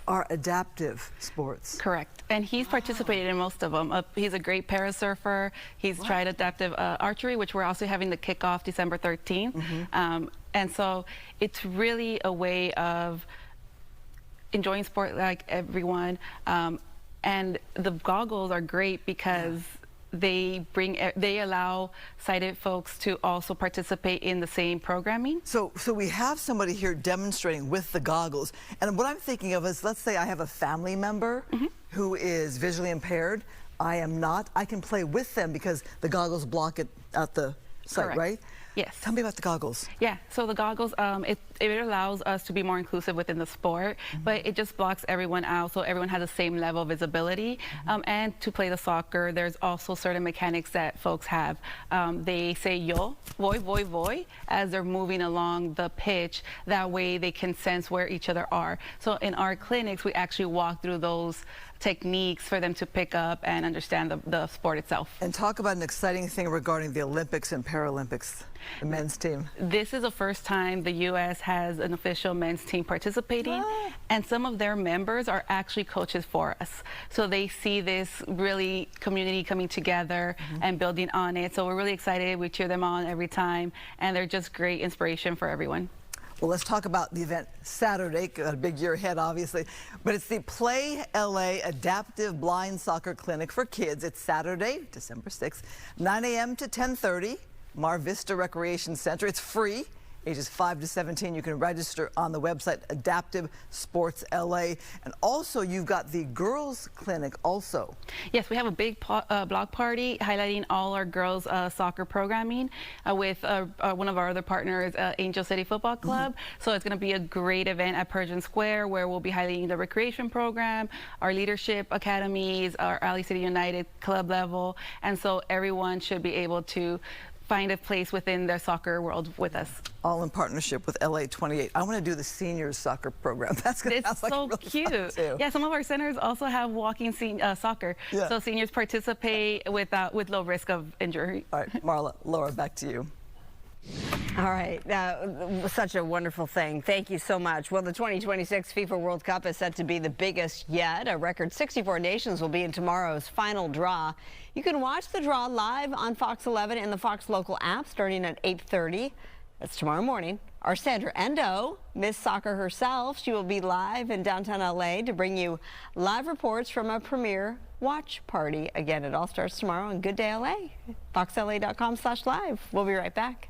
are adaptive sports. Correct. And he's participated in most of them. He's a great parasurfer. He's tried adaptive archery, which we're also having the kickoff December 13th. And so it's really a way of enjoying sport like everyone. And the goggles are great because they allow sighted folks to also participate in the same programming. So we have somebody here demonstrating with the goggles. And what I'm thinking of is, let's say I have a family member who is visually impaired. I am not. I can play with them because the goggles block it at the site, right? Yes. Tell me about the goggles. Yeah, so the goggles, it allows us to be more inclusive within the sport, but it just blocks everyone out so everyone has the same level of visibility. And to play the soccer, there's also certain mechanics that folks have. They say yo, voy, voy, voy, as they're moving along the pitch. That way they can sense where each other are. So in our clinics, we actually walk through those techniques for them to pick up and understand the sport itself. And talk about an exciting thing regarding the Olympics and Paralympics, the men's team. This is the first time the U.S. has an official men's team participating, and some of their members are actually coaches for us. So they see this really community coming together and building on it. So we're really excited. We cheer them on every time, and they're just great inspiration for everyone. Well, let's talk about the event Saturday. Got a big year ahead, obviously. But it's the Play LA Adaptive Blind Soccer Clinic for kids. It's Saturday, December 6th, 9 a.m. to 10:30, Mar Vista Recreation Center. It's free. Ages 5 to 17, you can register on the website Adaptive Sports LA. And also, you've got the girls' clinic also. Yes, we have a big block party highlighting all our girls' soccer programming with one of our other partners, Angel City Football Club. So it's going to be a great event at Persian Square where we'll be highlighting the recreation program, our leadership academies, our LA City United club level. And so everyone should be able to find a place within their soccer world with us. All in partnership with LA 28. I want to do the seniors soccer program. That's going to It's so really cute. Too. Yeah, some of our centers also have walking soccer. So seniors participate with low risk of injury. All right, Marla, Laura, back to you. All right, such a wonderful thing. Thank you so much. Well, the 2026 FIFA World Cup is set to be the biggest yet. A record 64 nations will be in tomorrow's final draw. You can watch the draw live on Fox 11 and the Fox Local app starting at 8:30. That's tomorrow morning. Our Sandra Endo, Miss Soccer herself, she will be live in downtown LA to bring you live reports from a premiere watch party. Again, it all starts tomorrow on Good Day LA, foxla.com/live. We'll be right back.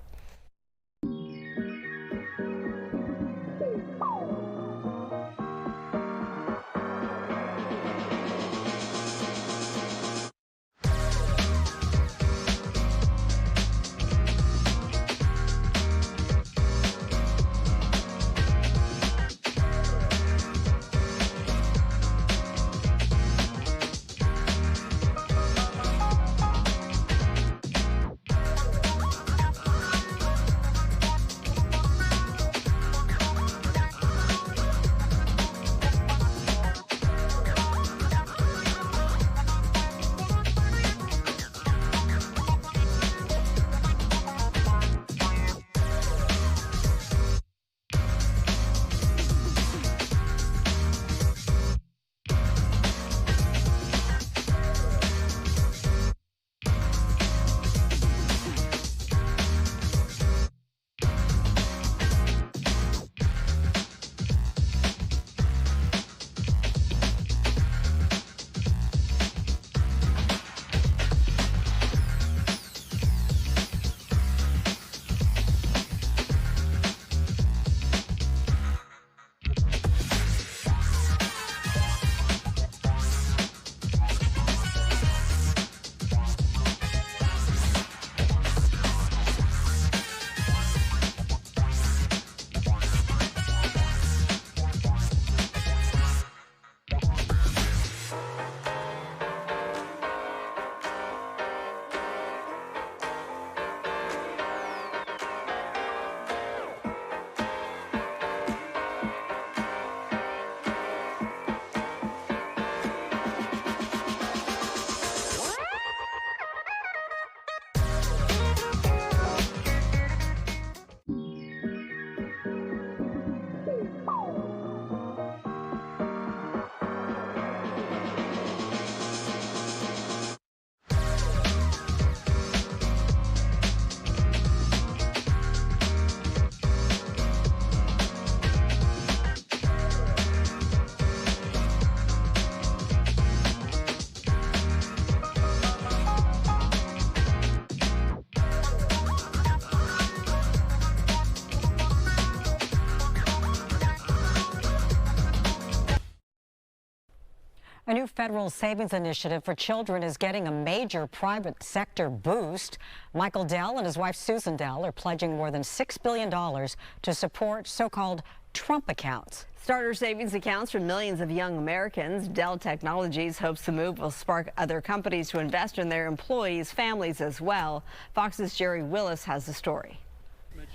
A new federal savings initiative for children is getting a major private sector boost. Michael Dell and his wife Susan Dell are pledging more than $6 billion to support so-called Trump accounts. Starter savings accounts for millions of young Americans. Dell Technologies hopes the move will spark other companies to invest in their employees' families as well. Fox's Jerry Willis has the story.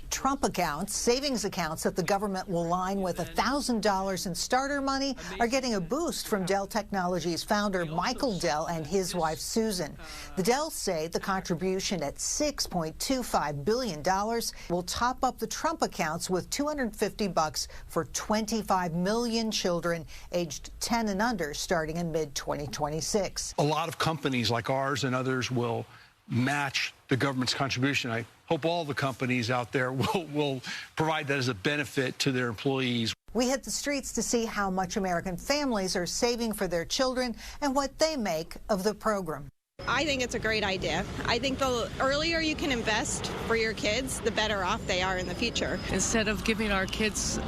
Trump accounts, savings accounts that the government will line with $1,000 in starter money, are getting a boost from Dell Technologies founder Michael Dell and his wife Susan. The Dells say the contribution at $6.25 billion will top up the Trump accounts with $250 for 25 million children aged 10 and under starting in mid-2026. A lot of companies like ours and others will match the government's contribution. I hope all the companies out there will provide that as a benefit to their employees. We hit the streets to see how much American families are saving for their children and what they make of the program. I think it's a great idea. I think the earlier you can invest for your kids, the better off they are in the future. Instead of giving our kids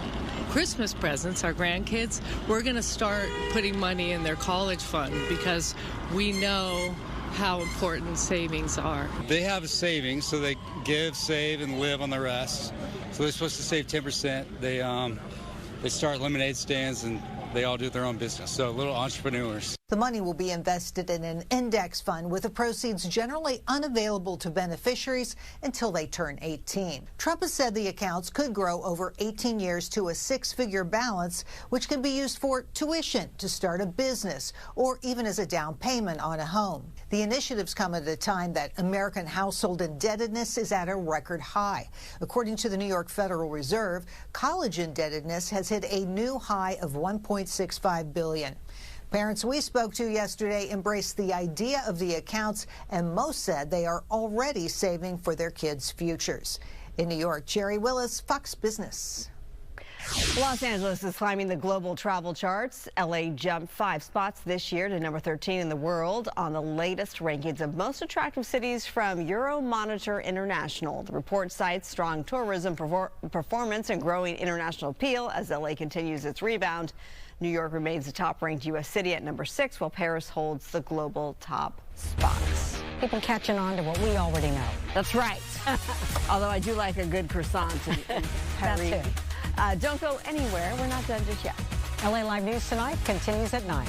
Christmas presents, our grandkids, we're going to start putting money in their college fund because we know how important savings are. They have a savings, so they give, save, and live on the rest. So they're supposed to save 10%. They start lemonade stands, and they all do their own business. So little entrepreneurs. The money will be invested in an index fund with the proceeds generally unavailable to beneficiaries until they turn 18. Trump has said the accounts could grow over 18 years to a six-figure balance, which can be used for tuition, to start a business, or even as a down payment on a home. The initiatives come at a time that American household indebtedness is at a record high. According to the New York Federal Reserve, college indebtedness has hit a new high of $1.65 billion. Parents we spoke to yesterday embraced the idea of the accounts, and most said they are already saving for their kids' futures. In New York, Jerry Willis, Fox Business. Los Angeles is climbing the global travel charts. LA jumped 5 spots this year to number 13 in the world on the latest rankings of most attractive cities from Euromonitor International. The report cites strong tourism performance and growing international appeal as LA continues its rebound. New York remains the top-ranked U.S. city at number 6, while Paris holds the global top spots. People catching on to what we already know. That's right. Although I do like a good croissant in Paris. Don't go anywhere. We're not done just yet. LA Live News Tonight continues at 9.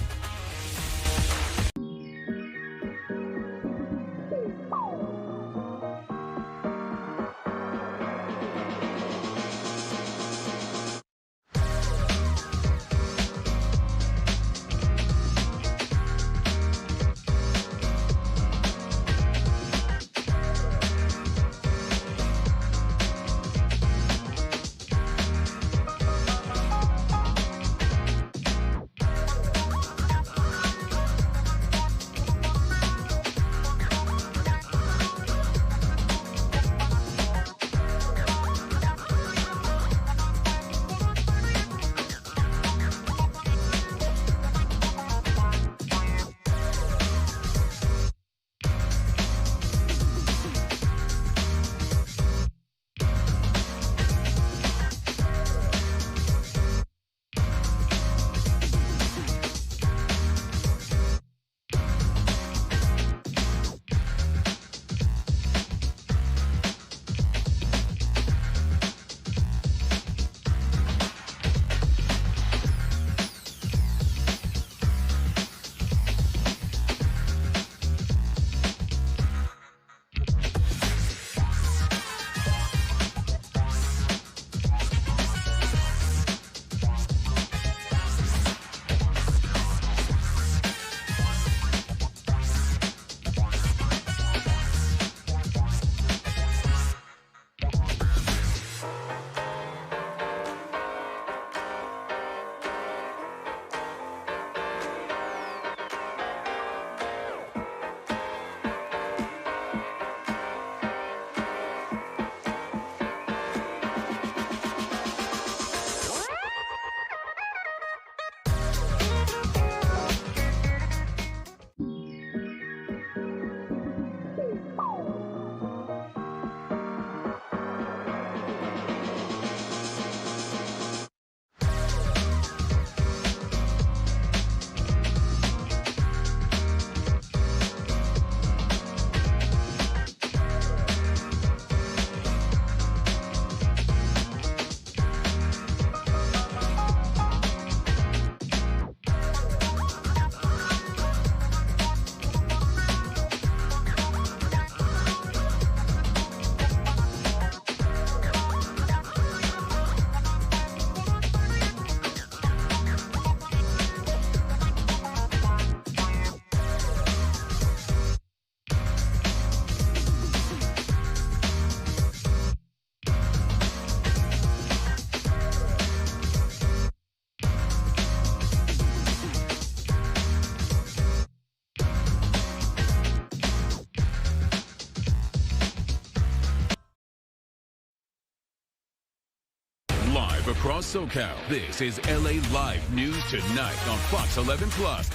Across SoCal, this is LA Live News Tonight on Fox 11 Plus.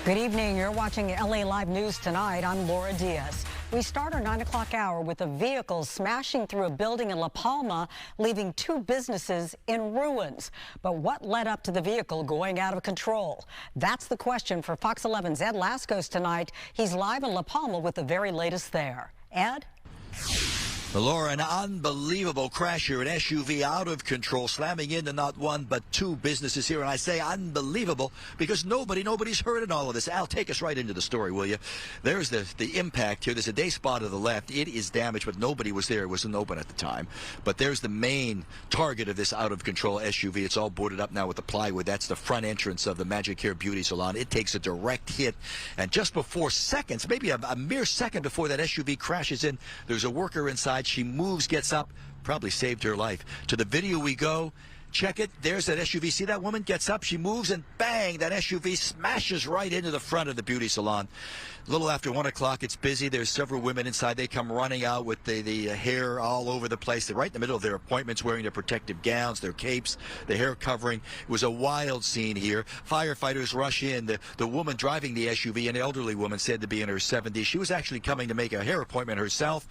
Good evening. You're watching LA Live News Tonight. I'm Laura Diaz. We start our 9 o'clock hour with a vehicle smashing through a building in La Palma, leaving 2 businesses in ruins. But what led up to the vehicle going out of control? That's the question for Fox 11's Ed Lascos tonight. He's live in La Palma with the very latest there. Ed? Laura, an unbelievable crash here, an SUV out of control, slamming into not one but two businesses here. And I say unbelievable because nobody's hurt in all of this. Al, take us right into the story, will you? There's the impact here. There's a day spot to the left. It is damaged, but nobody was there. It wasn't open at the time. But there's the main target of this out of control SUV. It's all boarded up now with the plywood. That's the front entrance of the Magic Hair Beauty Salon. It takes a direct hit. And just before seconds, maybe a mere second before that SUV crashes in, there's a worker inside. She moves, gets up, probably saved her life. To the video we go. Check it. There's that SUV. See that woman gets up, she moves, and bang, that SUV smashes right into the front of the beauty salon. A little after 1 o'clock, it's busy. There's several women inside. They come running out with the hair all over the place. They're right in the middle of their appointments, wearing their protective gowns, their capes, the hair covering. It was a wild scene here. Firefighters rush in. The woman driving the SUV, an elderly woman said to be in her 70s. She was actually coming to make a hair appointment herself.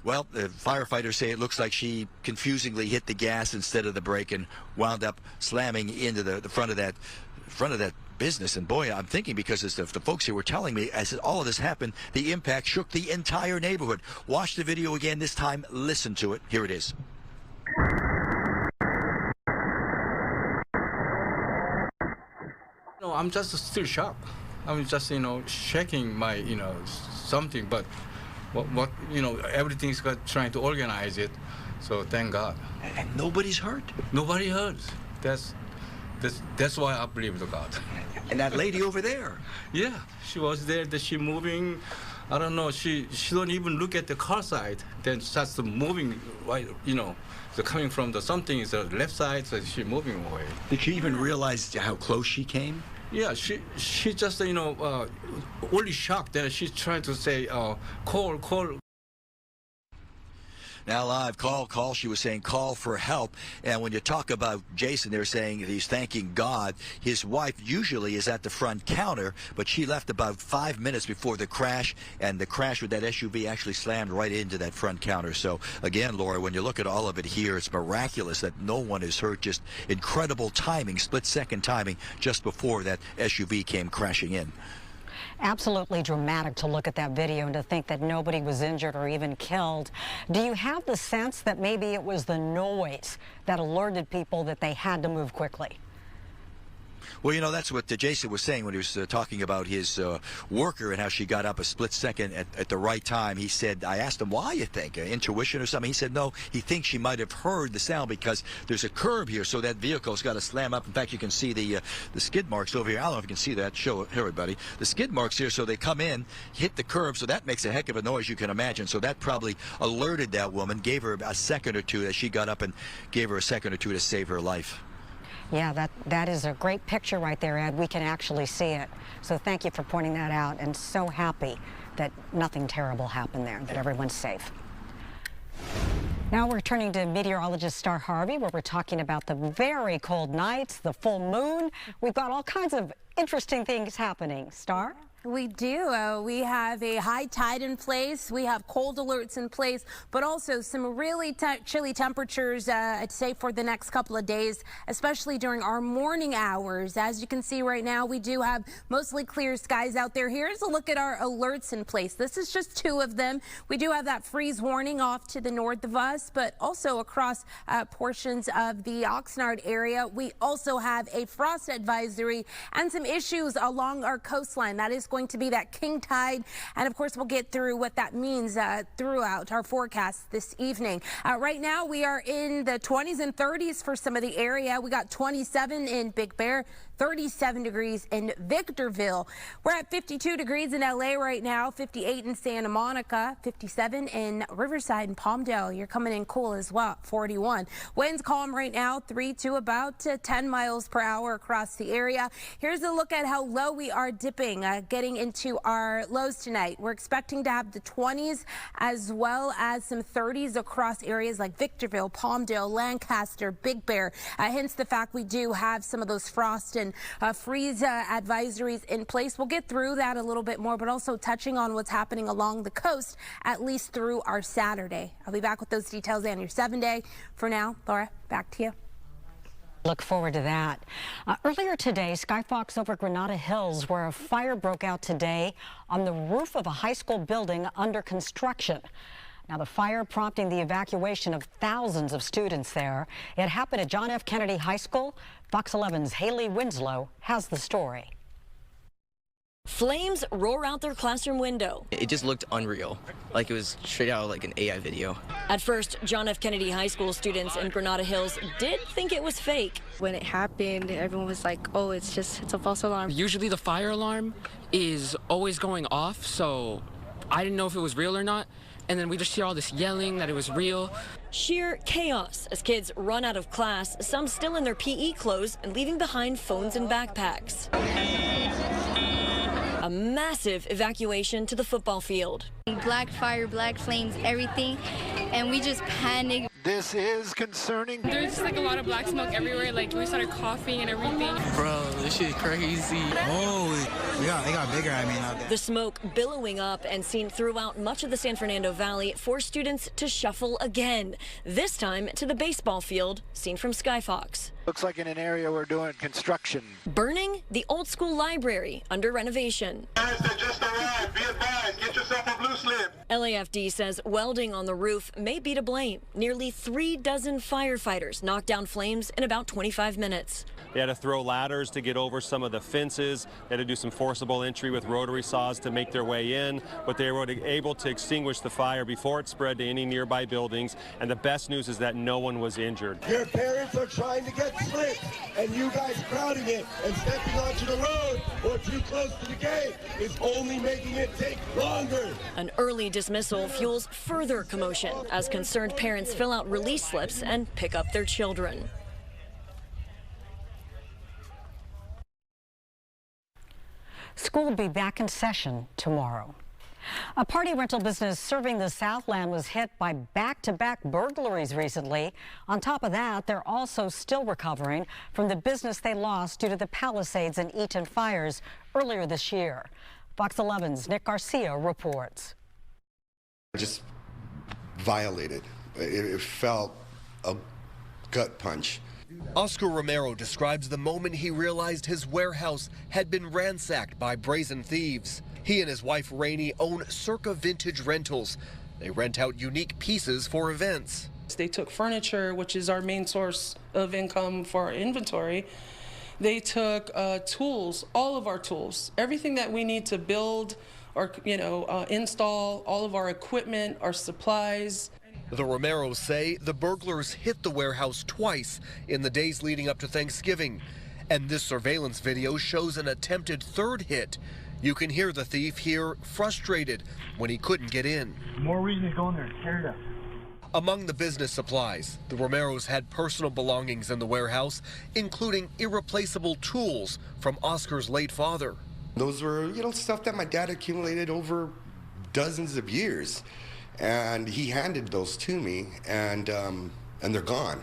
Well, the firefighters say it looks like she confusingly hit the gas instead of the brake and wound up slamming into the front of that business. And boy, I'm thinking, because as the folks here were telling me, as all of this happened, the impact shook the entire neighborhood. Watch the video again. This time, listen to it. Here it is. No, I'm just still shocked. I'm just, shaking my, something, but what everything's trying to organize it, so thank God. And nobody's hurt. Nobody hurt. That's why I believe in God. And that lady over there. Yeah, she was there. That she moving. I don't know. She don't even look at the car side. Then starts moving. Right, so coming from something is the left side, so she moving away. Did she even realize how close she came? Yeah, she just only shocked that she's trying to say call. Now live, call. She was saying call for help. And when you talk about Jason, they're saying he's thanking God. His wife usually is at the front counter, but she left about 5 minutes before the crash, and the crash with that SUV actually slammed right into that front counter. So again, Laura, when you look at all of it here, it's miraculous that no one is hurt. Just incredible timing, split-second timing, just before that SUV came crashing in. Absolutely dramatic to look at that video and to think that nobody was injured or even killed. Do you have the sense that maybe it was the noise that alerted people that they had to move quickly? Well, that's what Jason was saying when he was talking about his worker and how she got up a split second at the right time. He said, I asked him, why you think? Intuition or something? He said, no, he thinks she might have heard the sound because there's a curb here, so that vehicle's got to slam up. In fact, you can see the skid marks over here. I don't know if you can see that. Show it, everybody. The skid marks here, so they come in, hit the curb, so that makes a heck of a noise, you can imagine. So that probably alerted that woman, gave her a second or two as she got up, and gave her a second or two to save her life. Yeah, that is a great picture right there, Ed. We can actually see it. So thank you for pointing that out, and so happy that nothing terrible happened there, that everyone's safe. Now we're turning to meteorologist Star Harvey, where we're talking about the very cold nights, the full moon. We've got all kinds of interesting things happening. Star? We do. We have a high tide in place. We have cold alerts in place, but also some really chilly temperatures, I'd say, for the next couple of days, especially during our morning hours. As you can see right now, we do have mostly clear skies out there. Here's a look at our alerts in place. This is just 2 of them. We do have that freeze warning off to the north of us, but also across portions of the Oxnard area. We also have a frost advisory and some issues along our coastline. That is going to be that king tide, and of course we'll get through what that means throughout our forecast this evening. Right now we are in the 20s and 30s for some of the area. We got 27 in Big Bear, 37 degrees in Victorville. We're at 52 degrees in LA right now, 58 in Santa Monica, 57 in Riverside and Palmdale. You're coming in cool as well, 41. Winds calm right now, 3 to about 10 miles per hour across the area. Here's a look at how low we are dipping, getting into our lows tonight. We're expecting to have the 20s as well as some 30s across areas like Victorville, Palmdale, Lancaster, Big Bear. Hence the fact we do have some of those frost and freeze advisories in place. We'll get through that a little bit more, but also touching on what's happening along the coast, at least through our Saturday. I'll be back with those details and your 7-day. For now, Laura, back to you. Look forward to that. Earlier today, Skyfox over Granada Hills, where a fire broke out today on the roof of a high school building under construction. Now, the fire prompting the evacuation of thousands of students there. It happened at John F. Kennedy High School. Fox 11's Haley Winslow has the story. Flames roar out their classroom window. It just looked unreal, like it was straight out of like an AI video. At first, John F. Kennedy High School students in Granada Hills did think it was fake. When it happened, everyone was like, oh, it's a false alarm. Usually the fire alarm is always going off, so I didn't know if it was real or not. And then we just hear all this yelling that it was real. Sheer chaos as kids run out of class, some still in their PE clothes and leaving behind phones and backpacks. A massive evacuation to the football field. Black fire, black flames, everything, and we just panicked. This is concerning. There's just like a lot of black smoke everywhere, like we started coughing and everything. Bro, this shit crazy. Holy, it got bigger, out there. The smoke billowing up and seen throughout much of the San Fernando Valley forced students to shuffle again, this time to the baseball field, seen from Skyfox. Looks like in an area we're doing construction. Burning the old school library under renovation. Guys that just arrived, be advised, get yourself a blue slip. LAFD says welding on the roof may be to blame. Nearly 3 dozen firefighters knocked down flames in about 25 minutes. They had to throw ladders to get over some of the fences. They had to do some forcible entry with rotary saws to make their way in, but they were able to extinguish the fire before it spread to any nearby buildings. And the best news is that no one was injured. Your parents are trying to get slipped, and you guys crowding it and stepping onto the road or too close to the gate is only making it take longer. An early dismissal fuels further commotion as concerned parents fill out release slips and pick up their children. School will be back in session tomorrow. A party rental business serving the Southland was hit by back-to-back burglaries recently. On top of that, they're also still recovering from the business they lost due to the Palisades and Eaton fires earlier this year. Fox 11's Nick Garcia reports. Just violated. It felt a gut punch. Oscar Romero describes the moment he realized his warehouse had been ransacked by brazen thieves. He and his wife Rainey own Circa Vintage Rentals. They rent out unique pieces for events. They took furniture, which is our main source of income for our inventory. They took tools, all of our tools, everything that we need to build or install, all of our equipment, our supplies. The Romeros say the burglars hit the warehouse twice in the days leading up to Thanksgiving. And this surveillance video shows an attempted third hit. You can hear the thief here frustrated when he couldn't get in. More reason to go in there, tear it up. Among the business supplies, the Romeros had personal belongings in the warehouse, including irreplaceable tools from Oscar's late father. Those were, stuff that my dad accumulated over dozens of years. And he handed those to me, and they're gone.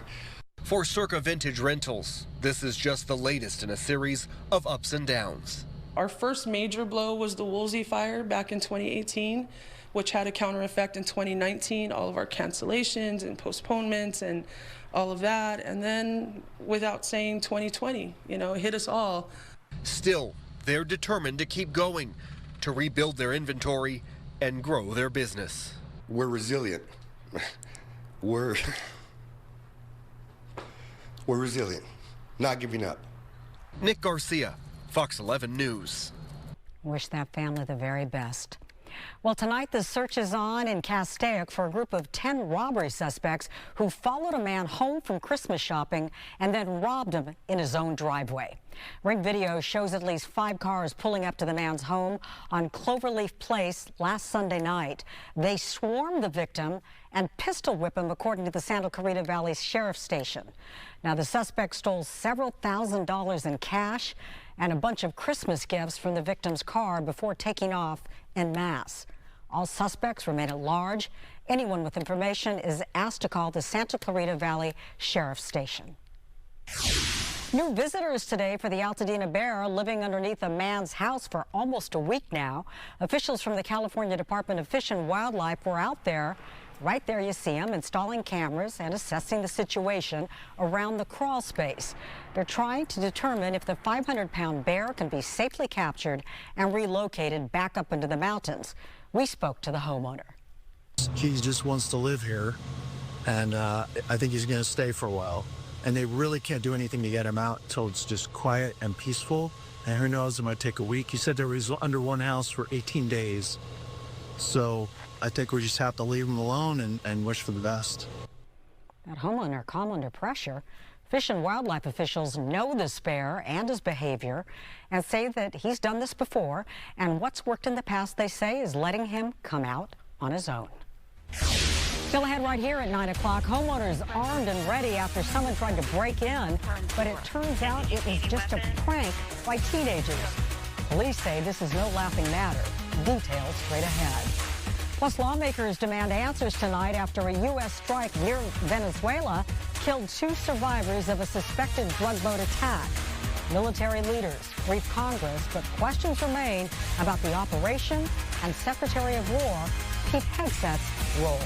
For Circa Vintage Rentals, this is just the latest in a series of ups and downs. Our first major blow was the Woolsey fire back in 2018, which had a counter effect in 2019, all of our cancellations and postponements and all of that. And then, without saying 2020, it hit us all. Still, they're determined to keep going, to rebuild their inventory and grow their business. We're resilient. We're resilient, not giving up. Nick Garcia, Fox 11 News. Wish that family the very best. Well, tonight the search is on in Castaic for a group of 10 robbery suspects who followed a man home from Christmas shopping and then robbed him in his own driveway. Ring video shows at least 5 cars pulling up to the man's home on Cloverleaf Place last Sunday night. They swarmed the victim and pistol whip him, according to the Santa Clarita Valley Sheriff's Station. Now, the suspect stole several $1,000s in cash and a bunch of Christmas gifts from the victim's car before taking off en masse. All suspects remain at large. Anyone with information is asked to call the Santa Clarita Valley Sheriff's Station. New visitors today for the Altadena bear living underneath a man's house for almost a week now. Officials from the California Department of Fish and Wildlife were out there. Right there you see them installing cameras and assessing the situation around the crawl space. They're trying to determine if the 500-pound bear can be safely captured and relocated back up into the mountains. We spoke to the homeowner. He just wants to live here, and I think he's going to stay for a while. And they really can't do anything to get him out until it's just quiet and peaceful. And who knows, it might take a week. He said there was under one house for 18 days. So I think we just have to leave him alone and wish for the best. That homeowner calm under pressure. Fish and wildlife officials know this bear and his behavior and say that he's done this before. And what's worked in the past, they say, is letting him come out on his own. Still ahead right here at 9 o'clock, homeowners armed and ready after someone tried to break in, but it turns out it was just a prank by teenagers. Police say this is no laughing matter. Details straight ahead. Plus, lawmakers demand answers tonight after a U.S. strike near Venezuela killed 2 survivors of a suspected drug boat attack. Military leaders brief Congress, but questions remain about the operation and Secretary of War Pete Hegseth's role.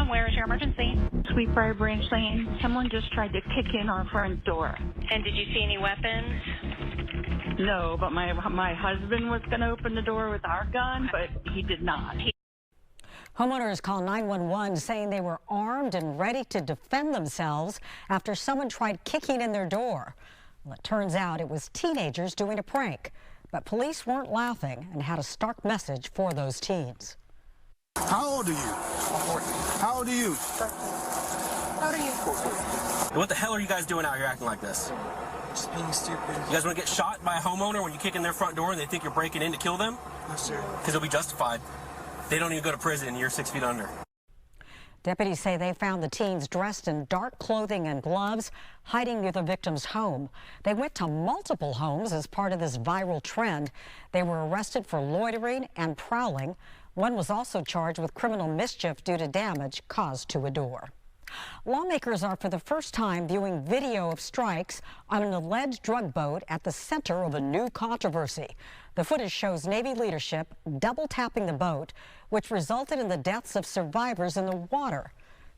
Where is your emergency? Sweet Briar Branch Lane. Someone just tried to kick in our front door. And did you see any weapons? No, but my husband was going to open the door with our gun, but he did not. Homeowners called 911 saying they were armed and ready to defend themselves after someone tried kicking in their door. Well, it turns out it was teenagers doing a prank, but police weren't laughing and had a stark message for those teens. How old are you? How old are you? How old are you? What the hell are you guys doing out here acting like this? Just being stupid. You guys want to get shot by a homeowner when you kick in their front door and they think you're breaking in to kill them? No, sir. Because it'll be justified. They don't even go to prison and you're 6 feet under. Deputies say they found the teens dressed in dark clothing and gloves, hiding near the victim's home. They went to multiple homes as part of this viral trend. They were arrested for loitering and prowling. One was also charged with criminal mischief due to damage caused to a door. Lawmakers are for the first time viewing video of strikes on an alleged drug boat at the center of a new controversy. The footage shows Navy leadership double tapping the boat, which resulted in the deaths of survivors in the water.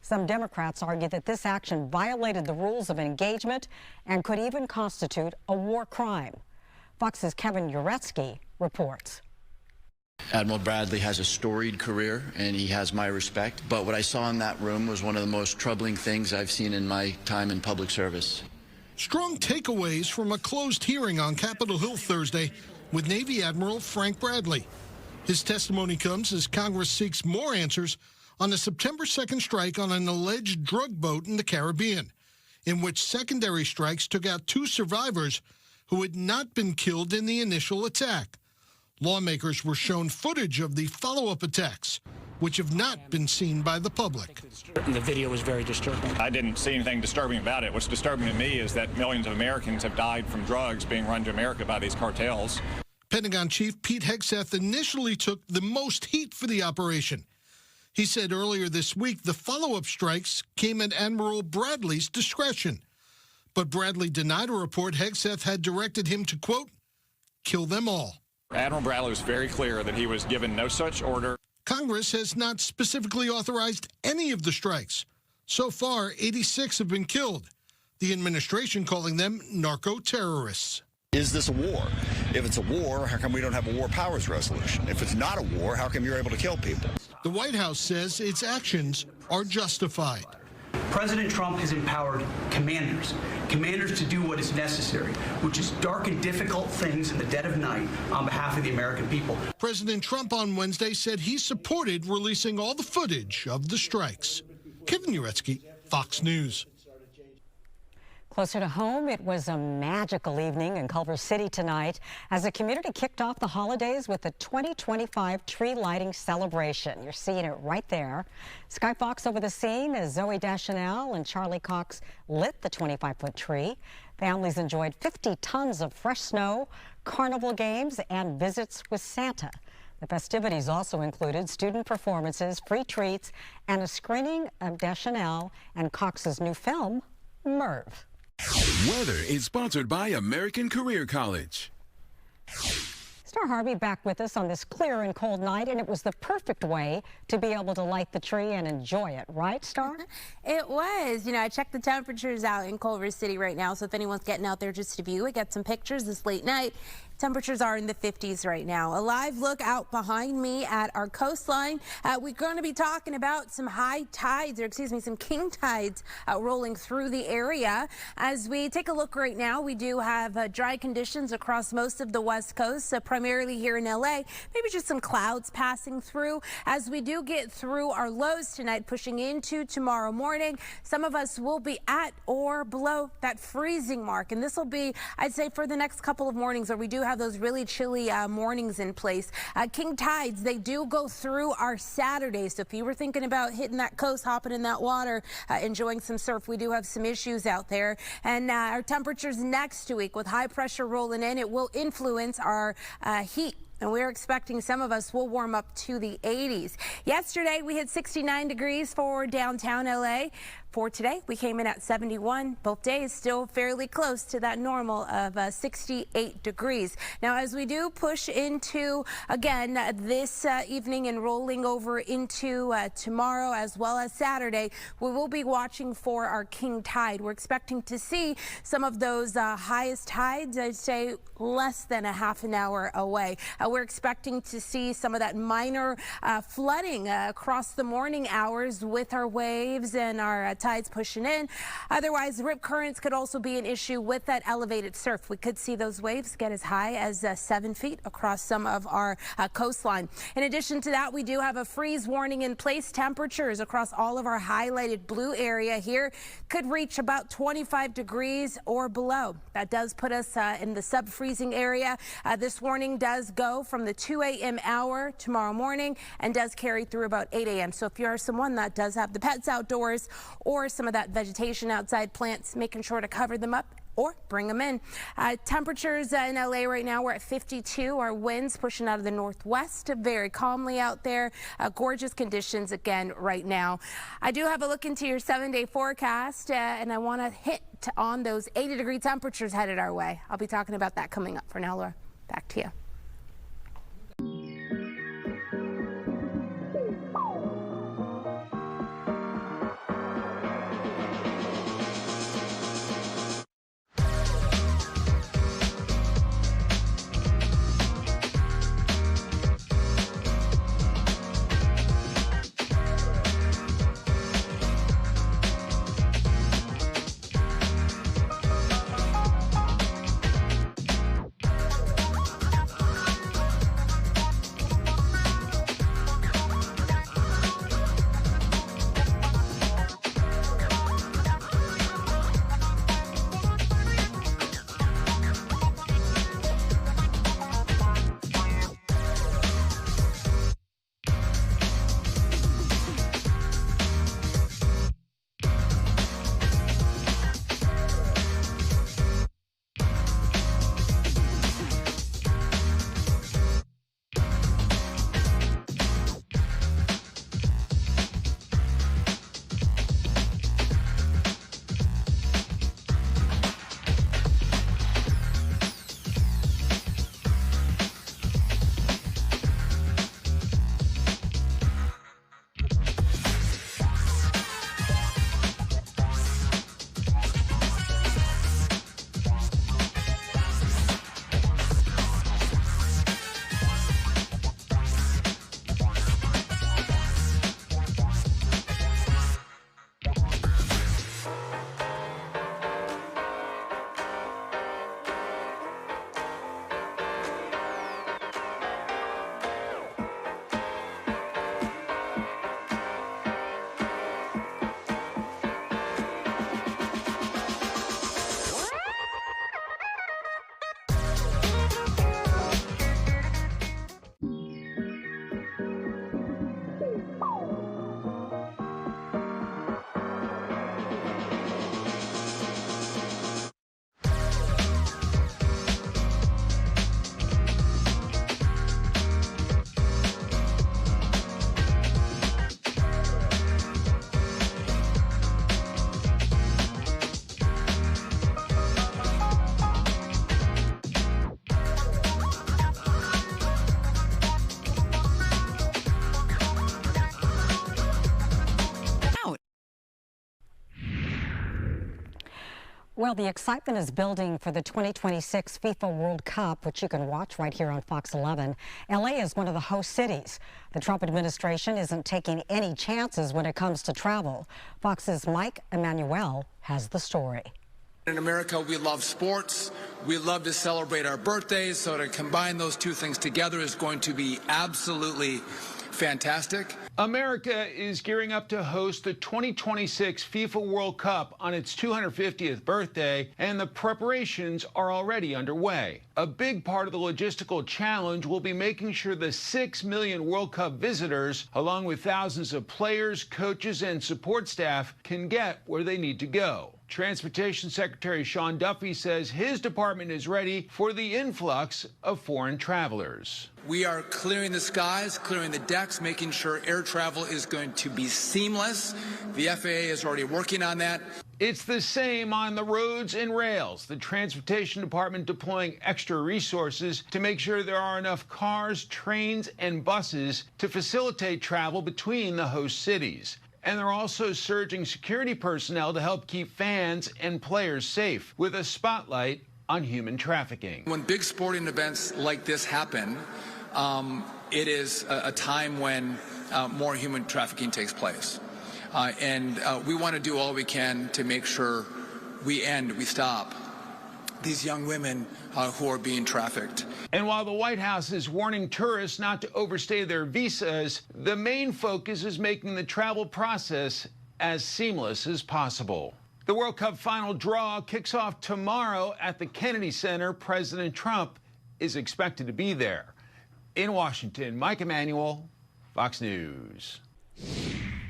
Some Democrats argue that this action violated the rules of engagement and could even constitute a war crime. Fox's Kevin Uretsky reports. Admiral Bradley has a storied career, and he has my respect. But what I saw in that room was one of the most troubling things I've seen in my time in public service. Strong takeaways from a closed hearing on Capitol Hill Thursday with Navy Admiral Frank Bradley. His testimony comes as Congress seeks more answers on the September 2nd strike on an alleged drug boat in the Caribbean, in which secondary strikes took out 2 survivors who had not been killed in the initial attack. Lawmakers were shown footage of the follow-up attacks, which have not been seen by the public. The video was very disturbing. I didn't see anything disturbing about it. What's disturbing to me is that millions of Americans have died from drugs being run to America by these cartels. Pentagon Chief Pete Hegseth initially took the most heat for the operation. He said earlier this week the follow-up strikes came at Admiral Bradley's discretion. But Bradley denied a report Hegseth had directed him to, quote, kill them all. Admiral Bradley was very clear that he was given no such order. Congress has not specifically authorized any of the strikes. So far, 86 have been killed, the administration calling them narco-terrorists. Is this a war? If it's a war, how come we don't have a war powers resolution? If it's not a war, how come you're able to kill people? The White House says its actions are justified. President Trump has empowered commanders to do what is necessary, which is dark and difficult things in the dead of night on behalf of the American people. President Trump on Wednesday said he supported releasing all the footage of the strikes. Kevin Uretsky, Fox News. Closer to home, it was a magical evening in Culver City tonight as the community kicked off the holidays with the 2025 tree lighting celebration. You're seeing it right there. Sky Fox over the scene as Zoe Deschanel and Charlie Cox lit the 25-foot tree. Families enjoyed 50 tons of fresh snow, carnival games, and visits with Santa. The festivities also included student performances, free treats, and a screening of Deschanel and Cox's new film, Merv. Weather is sponsored by American Career College. Star Harvey back with us on this clear and cold night, and it was the perfect way to be able to light the tree and enjoy it, right, Star? It was. You know, I checked the temperatures out in Culver City right now, so if anyone's getting out there just to view it, get some pictures this late night. Temperatures are in the 50s right now. A live look out behind me at our coastline. We're going to be talking about some high tides, or excuse me, some king tides rolling through the area. As we take a look right now, we do have dry conditions across most of the west coast, primarily here in LA. Maybe just some clouds passing through. As we do get through our lows tonight, pushing into tomorrow morning, some of us will be at or below that freezing mark. And this will be, I'd say, for the next couple of mornings where we do have those really chilly mornings in place. King tides, they do go through our Saturday. So if you were thinking about hitting that coast, hopping in that water, enjoying some surf, we do have some issues out there. And our temperatures next week with high pressure rolling in, it will influence our heat. And we're expecting some of us will warm up to the 80s. Yesterday, we hit 69 degrees for downtown LA. For today, we came in at 71. Both days still fairly close to that normal of 68 degrees. Now, as we do push into, again, this evening and rolling over into tomorrow as well as Saturday, we will be watching for our king tide. We're expecting to see some of those highest tides, I'd say, less than a half an hour away. We're expecting to see some of that minor flooding across the morning hours with our waves and our tides pushing in. Otherwise, rip currents could also be an issue with that elevated surf. We could see those waves get as high as 7 feet across some of our coastline. In addition to that, we do have a freeze warning in place. Temperatures across all of our highlighted blue area here could reach about 25 degrees or below. That does put us in the sub-freezing area. This warning does go from the 2 a.m. hour tomorrow morning and does carry through about 8 a.m. So if you're someone that does have the pets outdoors or some of that vegetation outside, plants, making sure to cover them up or bring them in. Temperatures in LA right now, we're at 52. Our winds pushing out of the northwest, very calmly out there. Gorgeous conditions again right now. I do have a look into your 7-day forecast, and I want to hit on those 80-degree temperatures headed our way. I'll be talking about that coming up. For now, Laura, back to you. Well, the excitement is building for the 2026 FIFA World Cup, which you can watch right here on Fox 11. LA is one of the host cities. The Trump administration isn't taking any chances when it comes to travel. Fox's Mike Emanuel has the story. In America, we love sports. We love to celebrate our birthdays. So to combine those two things together is going to be absolutely fantastic. America is gearing up to host the 2026 FIFA World Cup on its 250th birthday, and the preparations are already underway. A big part of the logistical challenge will be making sure the 6 million World Cup visitors, along with thousands of players, coaches, and support staff, can get where they need to go. Transportation Secretary Sean Duffy says his department is ready for the influx of foreign travelers. We are clearing the skies, clearing the decks, making sure air travel is going to be seamless. The FAA is already working on that. It's the same on the roads and rails. The Transportation Department deploying extra resources to make sure there are enough cars, trains, and buses to facilitate travel between the host cities. And they're also surging security personnel to help keep fans and players safe, with a spotlight on human trafficking. When big sporting events like this happen, it is a time when more human trafficking takes place. And we want to do all we can to make sure we stop these young women who are being trafficked. And while the White House is warning tourists not to overstay their visas, the main focus is making the travel process as seamless as possible. The World Cup final draw kicks off tomorrow at the Kennedy Center. President Trump is expected to be there. In Washington, Mike Emanuel, Fox News.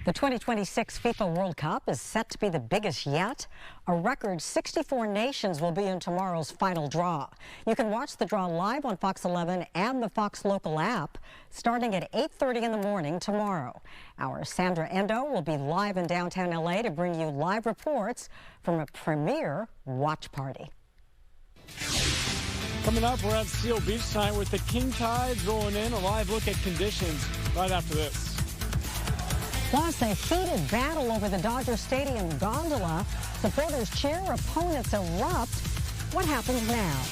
The 2026 FIFA World Cup is set to be the biggest yet. A record 64 nations will be in tomorrow's final draw. You can watch the draw live on Fox 11 and the Fox Local app starting at 8:30 in the morning tomorrow. Our Sandra Endo will be live in downtown LA to bring you live reports from a premier watch party. Coming up, we're at Seal Beach tonight with the king tides rolling in. A live look at conditions right after this. Plus, a heated battle over the Dodger Stadium gondola. Supporters cheer, opponents erupt. What happens now?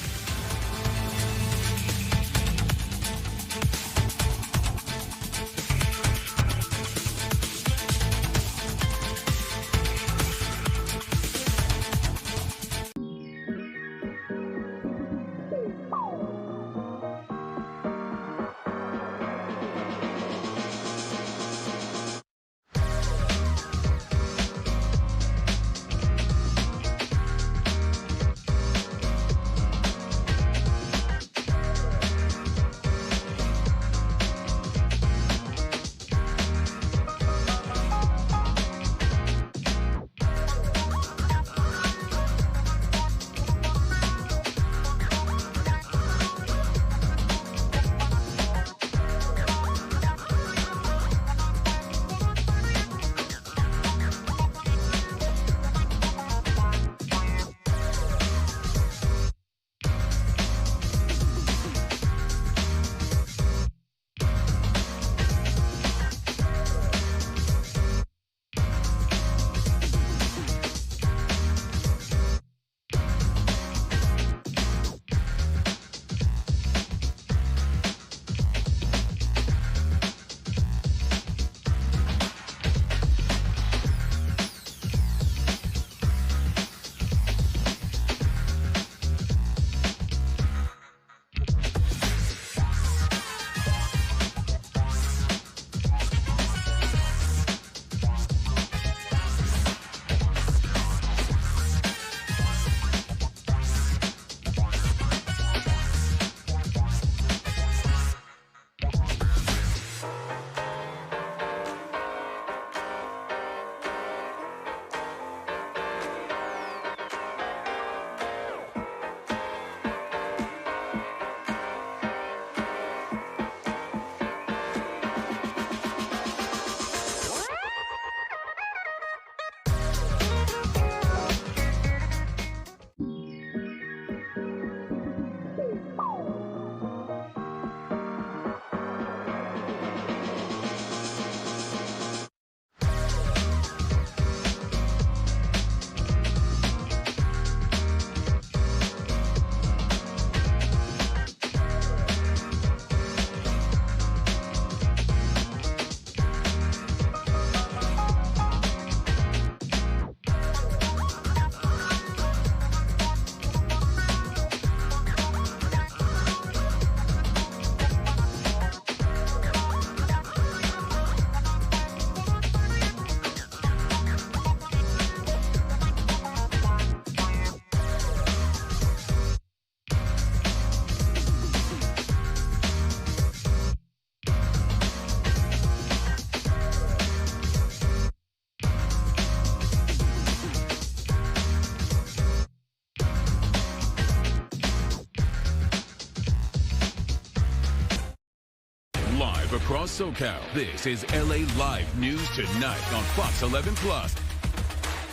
across SoCal. This is LA Live News Tonight on Fox 11 Plus.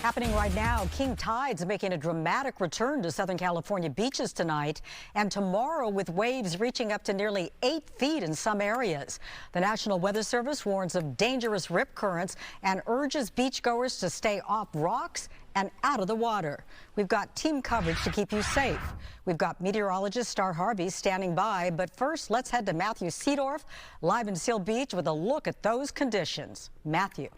Happening right now, king tides making a dramatic return to Southern California beaches tonight and tomorrow, with waves reaching up to nearly 8 feet in some areas. The National Weather Service warns of dangerous rip currents and urges beachgoers to stay off rocks and out of the water. We've got team coverage to keep you safe. We've got meteorologist Star Harvey standing by, but first let's head to Matthew Seedorf live in Seal Beach with a look at those conditions. Matthew.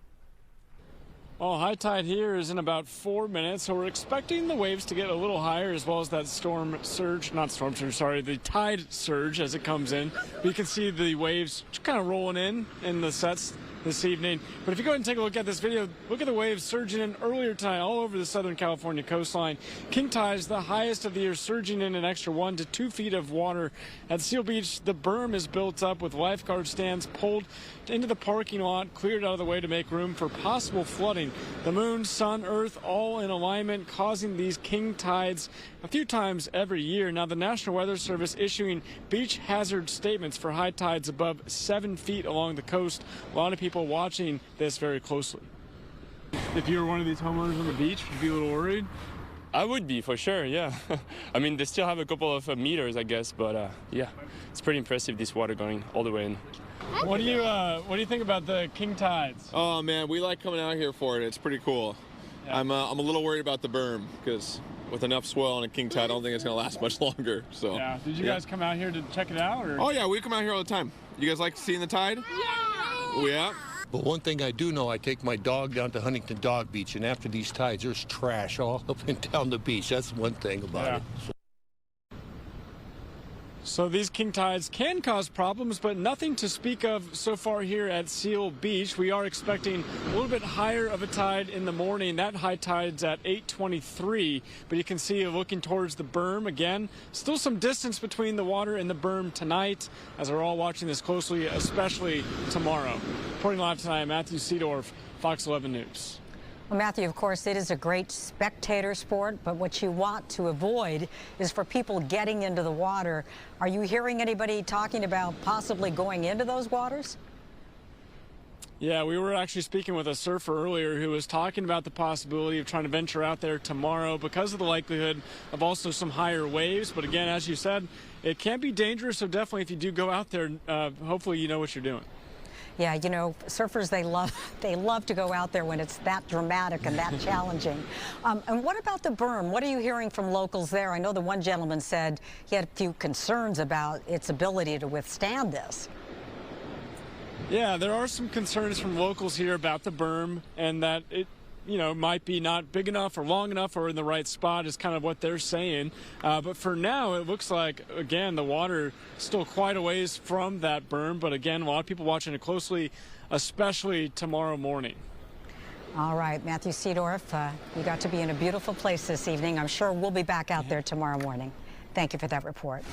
Well, high tide here is in about 4 minutes, so we're expecting the waves to get a little higher, as well as that the tide surge as it comes in. But you can see the waves kind of rolling in the sets this evening. But if you go ahead and take a look at this video, look at the waves surging in earlier tonight all over the Southern California coastline. King tides, the highest of the year, surging in an extra 1 to 2 feet of water. At Seal Beach, the berm is built up with lifeguard stands pulled into the parking lot, cleared out of the way to make room for possible flooding. The moon, sun, earth, all in alignment, causing these king tides a few times every year. Now, the National Weather Service issuing beach hazard statements for high tides above 7 feet along the coast. A lot of people watching this very closely. If you were one of these homeowners on the beach, would you be a little worried? I would be, for sure, yeah. I mean, they still have a couple of meters, I guess, but yeah, it's pretty impressive, this water going all the way in. What do you think about the king tides? Oh man, we like coming out here for it. It's pretty cool. Yeah. I'm a little worried about the berm because with enough swell and a king tide, I don't think it's gonna last much longer. So. Yeah. Did you guys come out here to check it out? Or? Oh yeah, we come out here all the time. You guys like seeing the tide? Yeah. Yeah. But one thing I do know, I take my dog down to Huntington Dog Beach, and after these tides, there's trash all up and down the beach. That's one thing about it. So these king tides can cause problems, but nothing to speak of so far here at Seal Beach. We are expecting a little bit higher of a tide in the morning. That high tide's at 8:23, but you can see looking towards the berm again. Still some distance between the water and the berm tonight, as we're all watching this closely, especially tomorrow. Reporting live tonight, Matthew Seedorf, Fox 11 News. Well, Matthew, of course, it is a great spectator sport, but what you want to avoid is for people getting into the water. Are you hearing anybody talking about possibly going into those waters? Yeah, we were actually speaking with a surfer earlier who was talking about the possibility of trying to venture out there tomorrow because of the likelihood of also some higher waves. But again, as you said, it can be dangerous, so definitely if you do go out there, hopefully you know what you're doing. Yeah, you know, surfers, they love to go out there when it's that dramatic and that challenging. And what about the berm? What are you hearing from locals there? I know the one gentleman said he had a few concerns about its ability to withstand this. Yeah, there are some concerns from locals here about the berm and that it, you know, might be not big enough or long enough or in the right spot is kind of what they're saying. But for now, it looks like, again, the water still quite a ways from that berm. But again, a lot of people watching it closely, especially tomorrow morning. All right, Matthew Seedorf, you got to be in a beautiful place this evening. I'm sure we'll be back out there tomorrow morning. Thank you for that report.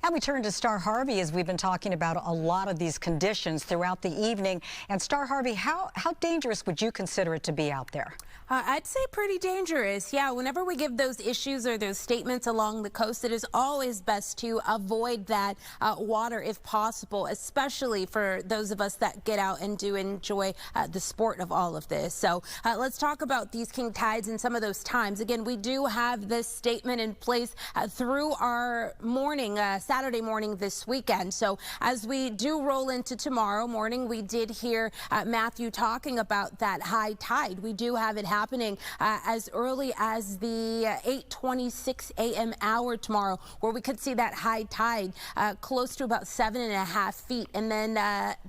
And we turn to Star Harvey as we've been talking about a lot of these conditions throughout the evening. And Star Harvey, how dangerous would you consider it to be out there? I'd say pretty dangerous. Yeah, whenever we give those issues or those statements along the coast, it is always best to avoid that water if possible, especially for those of us that get out and do enjoy the sport of all of this. So let's talk about these king tides and some of those times. Again, we do have this statement in place through our morning, Saturday morning this weekend. So as we do roll into tomorrow morning, we did hear Matthew talking about that high tide. We do have it happening as early as the 8:26 a.m. hour tomorrow, where we could see that high tide close to about 7.5 feet. And then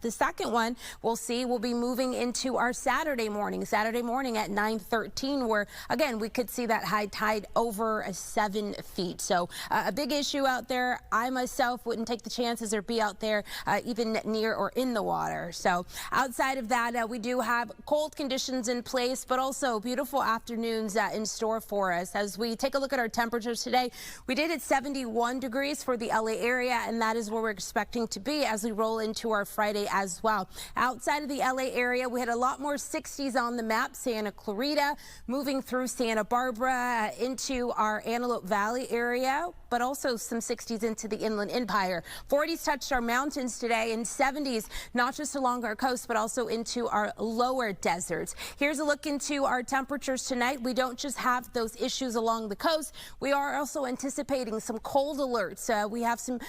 the second one we'll see will be moving into our Saturday morning at 9:13, where again we could see that high tide over 7 feet. So a big issue out there. I myself wouldn't take the chances or be out there even near or in the water. So outside of that, we do have cold conditions in place, but also beautiful afternoons in store for us. As we take a look at our temperatures today, we did at 71 degrees for the LA area, and that is where we're expecting to be as we roll into our Friday as well. Outside of the LA area, we had a lot more 60s on the map. Santa Clarita, moving through Santa Barbara into our Antelope Valley area, but also some 60s into the the Inland Empire. 40s touched our mountains today, and 70s not just along our coast, but also into our lower deserts. Here's a look into our temperatures tonight. We don't just have those issues along the coast. We are also anticipating some cold alerts. We have some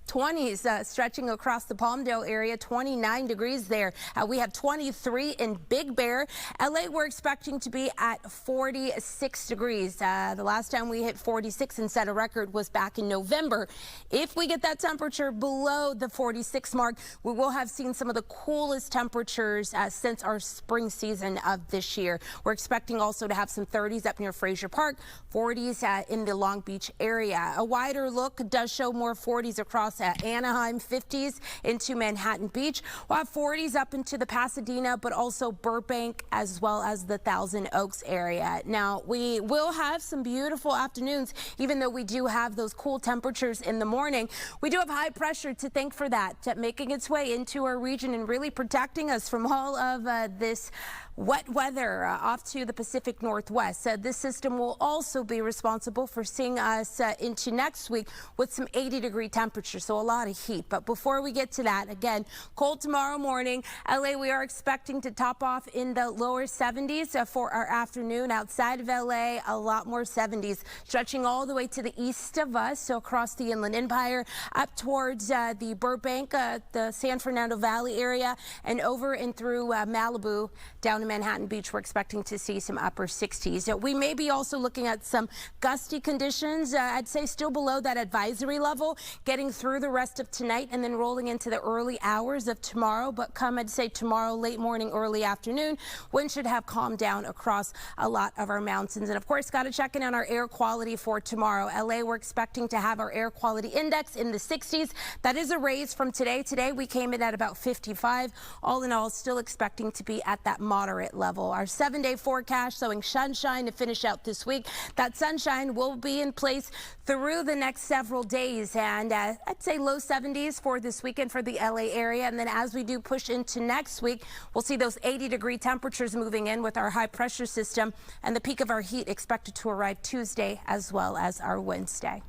20s stretching across the Palmdale area, 29 degrees there. We have 23 in Big Bear. LA, we're expecting to be at 46 degrees. The last time we hit 46 and set a record was back in November. If we get that temperature below the 46 mark, we will have seen some of the coolest temperatures since our spring season of this year. We're expecting also to have some 30s up near Frazier Park, 40s in the Long Beach area. A wider look does show more 40s across Anaheim, 50s into Manhattan Beach. We'll have 40s up into the Pasadena, but also Burbank as well as the Thousand Oaks area. Now, we will have some beautiful afternoons, even though we do have those cool temperatures in the morning. We do have high pressure to thank for that, making its way into our region and really protecting us from all of this wet weather off to the Pacific Northwest. This system will also be responsible for seeing us into next week with some 80-degree temperatures, so a lot of heat. But before we get to that, again, cold tomorrow morning. LA, we are expecting to top off in the lower 70s for our afternoon. Outside of LA, a lot more 70s, stretching all the way to the east of us, so across the Inland Empire, up towards the Burbank, the San Fernando Valley area, and over and through Malibu, down in Manhattan Beach. We're expecting to see some upper 60s. We may be also looking at some gusty conditions. I'd say still below that advisory level, getting through the rest of tonight and then rolling into the early hours of tomorrow. But come, I'd say tomorrow, late morning, early afternoon, wind should have calmed down across a lot of our mountains. And of course, got to check in on our air quality for tomorrow. LA, we're expecting to have our air quality index in the 60s. That is a raise from today. Today, we came in at about 55. All in all, still expecting to be at that moderate level. Our 7-day forecast showing sunshine to finish out this week. That sunshine will be in place through the next several days, and I'd say low 70s for this weekend for the LA area. And then as we do push into next week, we'll see those 80-degree temperatures moving in with our high pressure system, and the peak of our heat expected to arrive Tuesday as well as our Wednesday.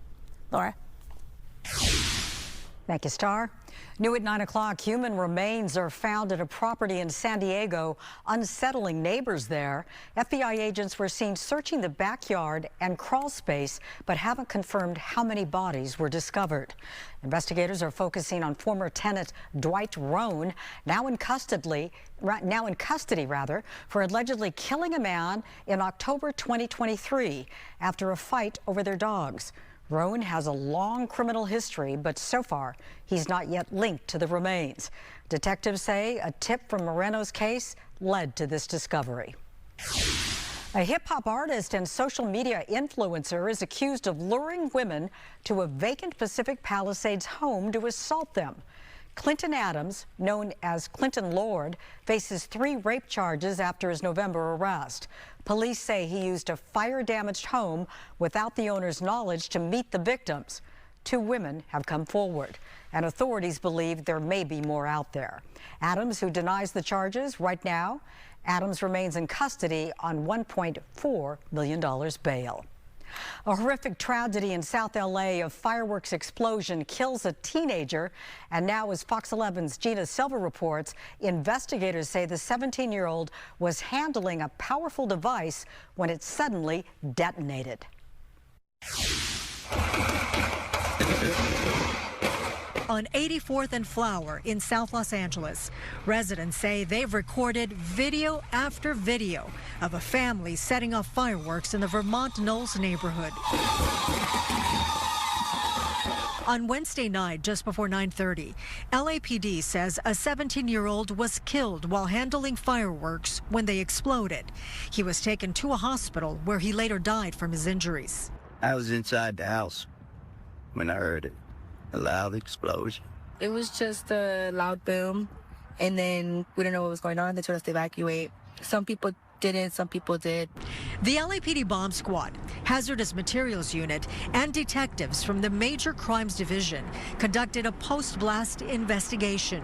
Laura. Thank you, Star. New at 9 o'clock, human remains are found at a property in San Diego, unsettling neighbors there. FBI agents were seen searching the backyard and crawl space, but haven't confirmed how many bodies were discovered. Investigators are focusing on former tenant Dwight Rohn, now in custody, for allegedly killing a man in October 2023 after a fight over their dogs. Rohn has a long criminal history, but so far he's not yet linked to the remains. Detectives say a tip from Moreno's case led to this discovery. A hip-hop artist and social media influencer is accused of luring women to a vacant Pacific Palisades home to assault them. Clinton Adams, known as Clinton Lord, faces 3 rape charges after his November arrest. Police say he used a fire-damaged home without the owner's knowledge to meet the victims. 2 women have come forward, and authorities believe there may be more out there. Adams, who denies the charges right now, Adams remains in custody on $1.4 million bail. A horrific tragedy in South LA. A fireworks explosion kills a teenager. And now, as Fox 11's Gina Silva reports, investigators say the 17-year-old was handling a powerful device when it suddenly detonated. On 84th and Flower in South Los Angeles, residents say they've recorded video after video of a family setting off fireworks in the Vermont Knolls neighborhood. On Wednesday night, just before 9:30, LAPD says a 17-year-old was killed while handling fireworks when they exploded. He was taken to a hospital where he later died from his injuries. I was inside the house when I heard it. A loud explosion. It was just a loud boom, and then we didn't know what was going on. They told us to evacuate. Some people didn't, some people did. The LAPD Bomb Squad, Hazardous Materials Unit, and detectives from the Major Crimes Division conducted a post-blast investigation.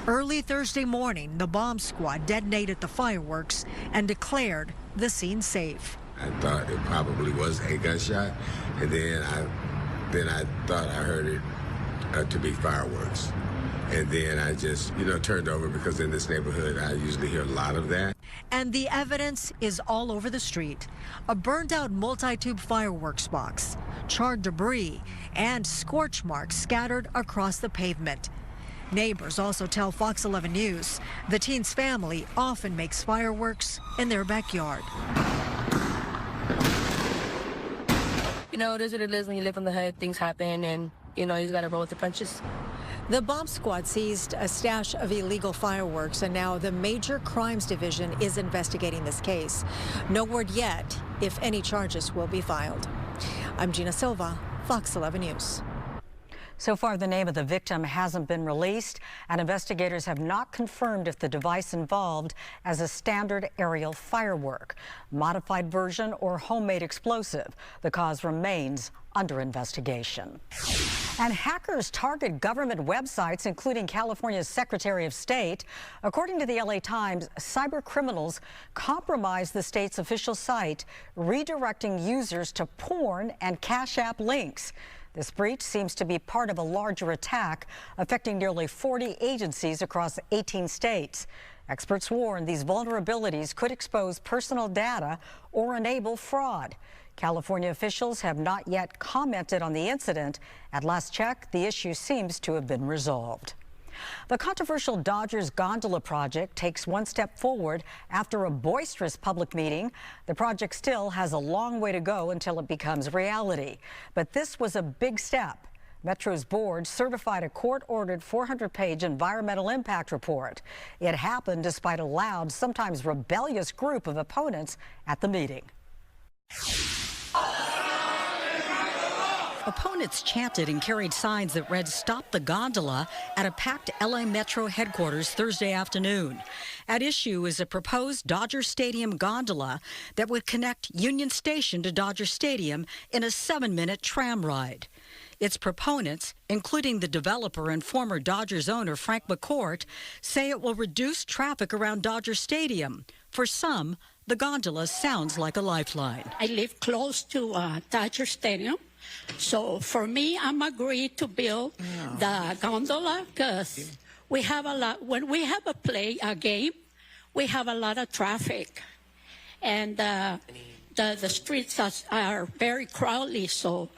Early Thursday morning, the bomb squad detonated the fireworks and declared the scene safe. I thought it probably was a gunshot, and then I thought I heard it to be fireworks. And then I just, turned over because in this neighborhood, I usually hear a lot of that. And the evidence is all over the street. A burned out multi-tube fireworks box, charred debris, and scorch marks scattered across the pavement. Neighbors also tell Fox 11 News the teen's family often makes fireworks in their backyard. It is what it is when you live in the hood. Things happen, and, you just got to roll with the punches. The bomb squad seized a stash of illegal fireworks, and now the Major Crimes Division is investigating this case. No word yet if any charges will be filed. I'm Gina Silva, Fox 11 News. So far, the name of the victim hasn't been released, and investigators have not confirmed if the device involved as a standard aerial firework, modified version, or homemade explosive. The cause remains under investigation. And hackers target government websites, including California's Secretary of State. According to the LA Times, cyber criminals compromised the state's official site, redirecting users to porn and Cash App links. This breach seems to be part of a larger attack affecting nearly 40 agencies across 18 states. Experts warn these vulnerabilities could expose personal data or enable fraud. California officials have not yet commented on the incident. At last check, the issue seems to have been resolved. The controversial Dodgers gondola project takes one step forward after a boisterous public meeting. The project still has a long way to go until it becomes reality. But this was a big step. Metro's board certified a court-ordered 400-page environmental impact report. It happened despite a loud, sometimes rebellious group of opponents at the meeting. Opponents chanted and carried signs that read "Stop the Gondola" at a packed LA Metro headquarters Thursday afternoon. At issue is a proposed Dodger Stadium gondola that would connect Union Station to Dodger Stadium in a 7-minute tram ride. Its proponents, including the developer and former Dodgers owner Frank McCourt, say it will reduce traffic around Dodger Stadium. For some, the gondola sounds like a lifeline. I live close to Dodger Stadium. So for me, I'm agreed to build the gondola because we have a lot. When we have a game, we have a lot of traffic, and the streets are very crowded. So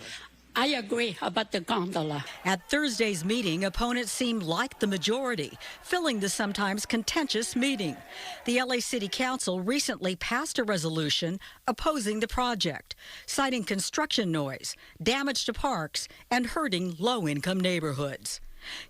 I agree about the gondola. At Thursday's meeting, opponents seemed like the majority, filling the sometimes contentious meeting. The LA City Council recently passed a resolution opposing the project, citing construction noise, damage to parks, and hurting low-income neighborhoods.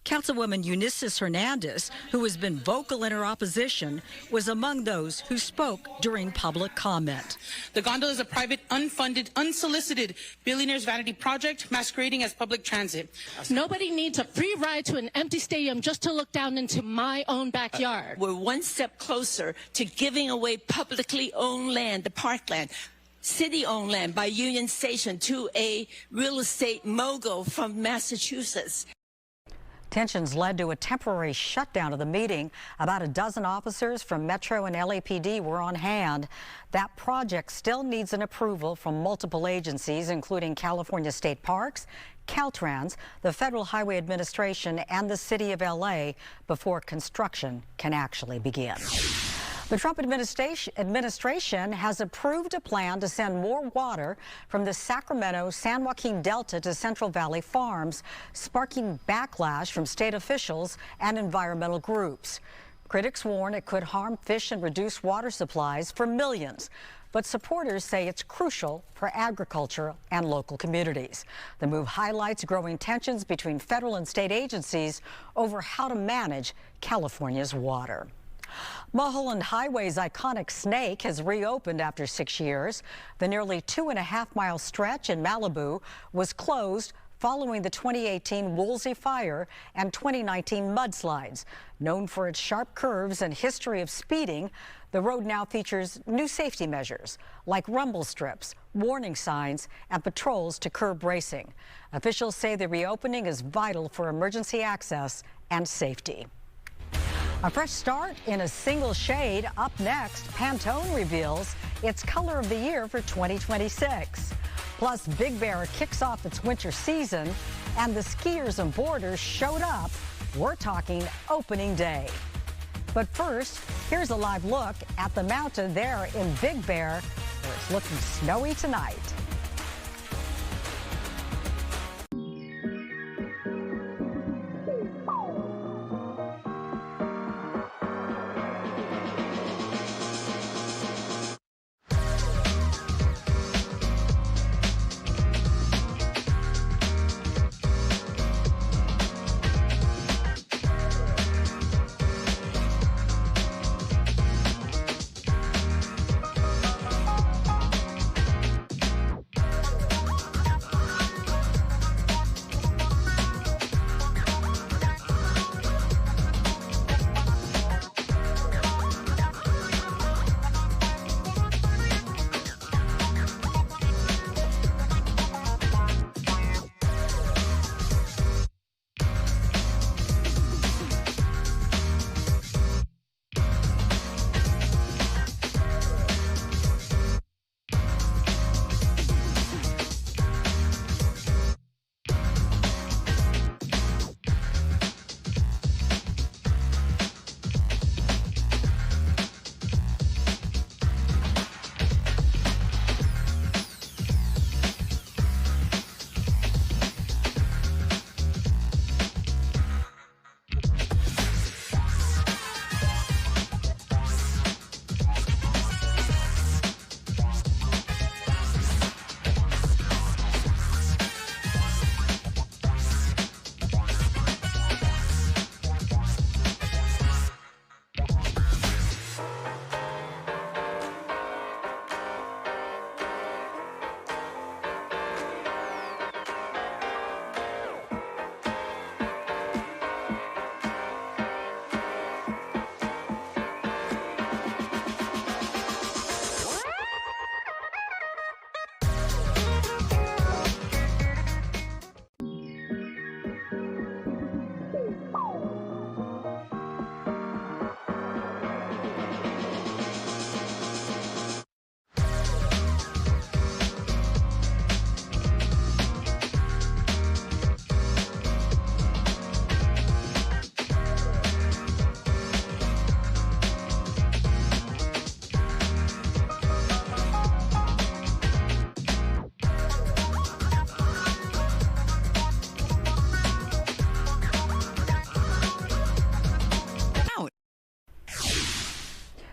Councilwoman Eunices Hernandez, who has been vocal in her opposition, was among those who spoke during public comment. The gondola is a private, unfunded, unsolicited billionaire's vanity project masquerading as public transit. Nobody needs a free ride to an empty stadium just to look down into my own backyard. We're one step closer to giving away publicly owned land, the parkland, city-owned land by Union Station to a real estate mogul from Massachusetts. Tensions led to a temporary shutdown of the meeting. About a dozen officers from Metro and LAPD were on hand. That project still needs an approval from multiple agencies, including California State Parks, Caltrans, the Federal Highway Administration, and the City of LA before construction can actually begin. The Trump administration has approved a plan to send more water from the Sacramento-San Joaquin Delta to Central Valley farms, sparking backlash from state officials and environmental groups. Critics warn it could harm fish and reduce water supplies for millions. But supporters say it's crucial for agriculture and local communities. The move highlights growing tensions between federal and state agencies over how to manage California's water. Mulholland Highway's iconic snake has reopened after 6 years. The nearly 2.5-mile stretch in Malibu was closed following the 2018 Woolsey fire and 2019 mudslides. Known for its sharp curves and history of speeding, the road now features new safety measures like rumble strips, warning signs, and patrols to curb racing. Officials say the reopening is vital for emergency access and safety. A fresh start in a single shade. Up next, Pantone reveals its color of the year for 2026. Plus, Big Bear kicks off its winter season, and the skiers and boarders showed up. We're talking opening day. But first, here's a live look at the mountain there in Big Bear, where it's looking snowy tonight.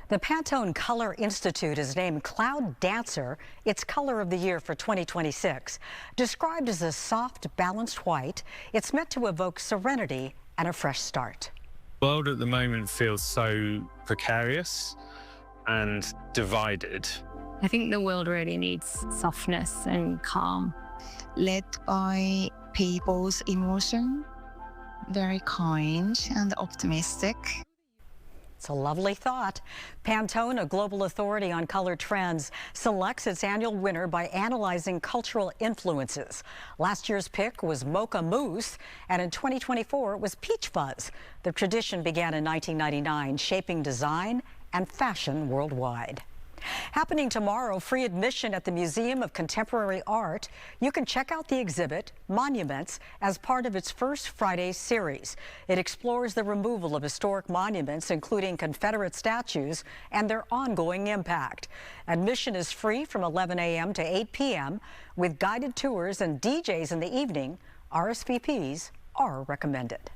The Pantone Color Institute has named Cloud Dancer its color of the year for 2026. Described as a soft, balanced white, it's meant to evoke serenity and a fresh start. The world at the moment feels so precarious and divided. I think the world really needs softness and calm. Led by people's emotion, very kind and optimistic. It's a lovely thought. Pantone, a global authority on color trends, selects its annual winner by analyzing cultural influences. Last year's pick was Mocha Mousse, and in 2024 it was Peach Fuzz. The tradition began in 1999, shaping design and fashion worldwide. Happening tomorrow, free admission at the Museum of Contemporary Art. You can check out the exhibit, Monuments, as part of its First Friday series. It explores the removal of historic monuments, including Confederate statues, and their ongoing impact. Admission is free from 11 a.m. to 8 p.m. with guided tours and DJs in the evening. RSVPs are recommended.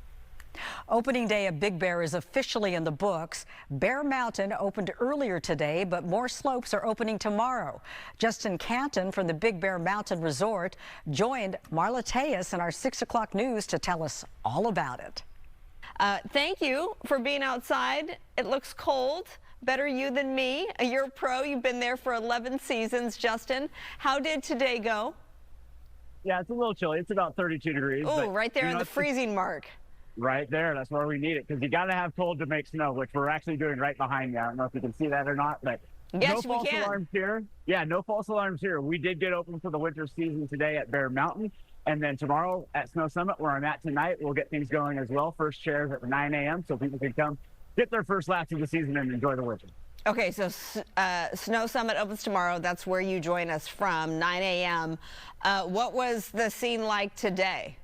Opening day of Big Bear is officially in the books. Bear Mountain opened earlier today, but more slopes are opening tomorrow. Justin Canton from the Big Bear Mountain Resort joined Marla Tejas in our 6 o'clock news to tell us all about it. Thank you for being outside. It looks cold. Better you than me. You're a pro. You've been there for 11 seasons, Justin. How did today go? Yeah, it's a little chilly. It's about 32 degrees. Oh, right there in the freezing mark. Right there. That's where we need it, because you got to have cold to make snow, which we're actually doing right behind me. I don't know if you can see that or not, but yes, no false alarms here. Yeah, no false alarms here. We did get open for the winter season today at Bear Mountain, and then tomorrow at Snow Summit, where I'm at tonight, we'll get things going as well. First chairs at 9 a.m. so people can come get their first laps of the season and enjoy the winter. Okay, so Snow Summit opens tomorrow. That's where you join us from, 9 a.m. What was the scene like today?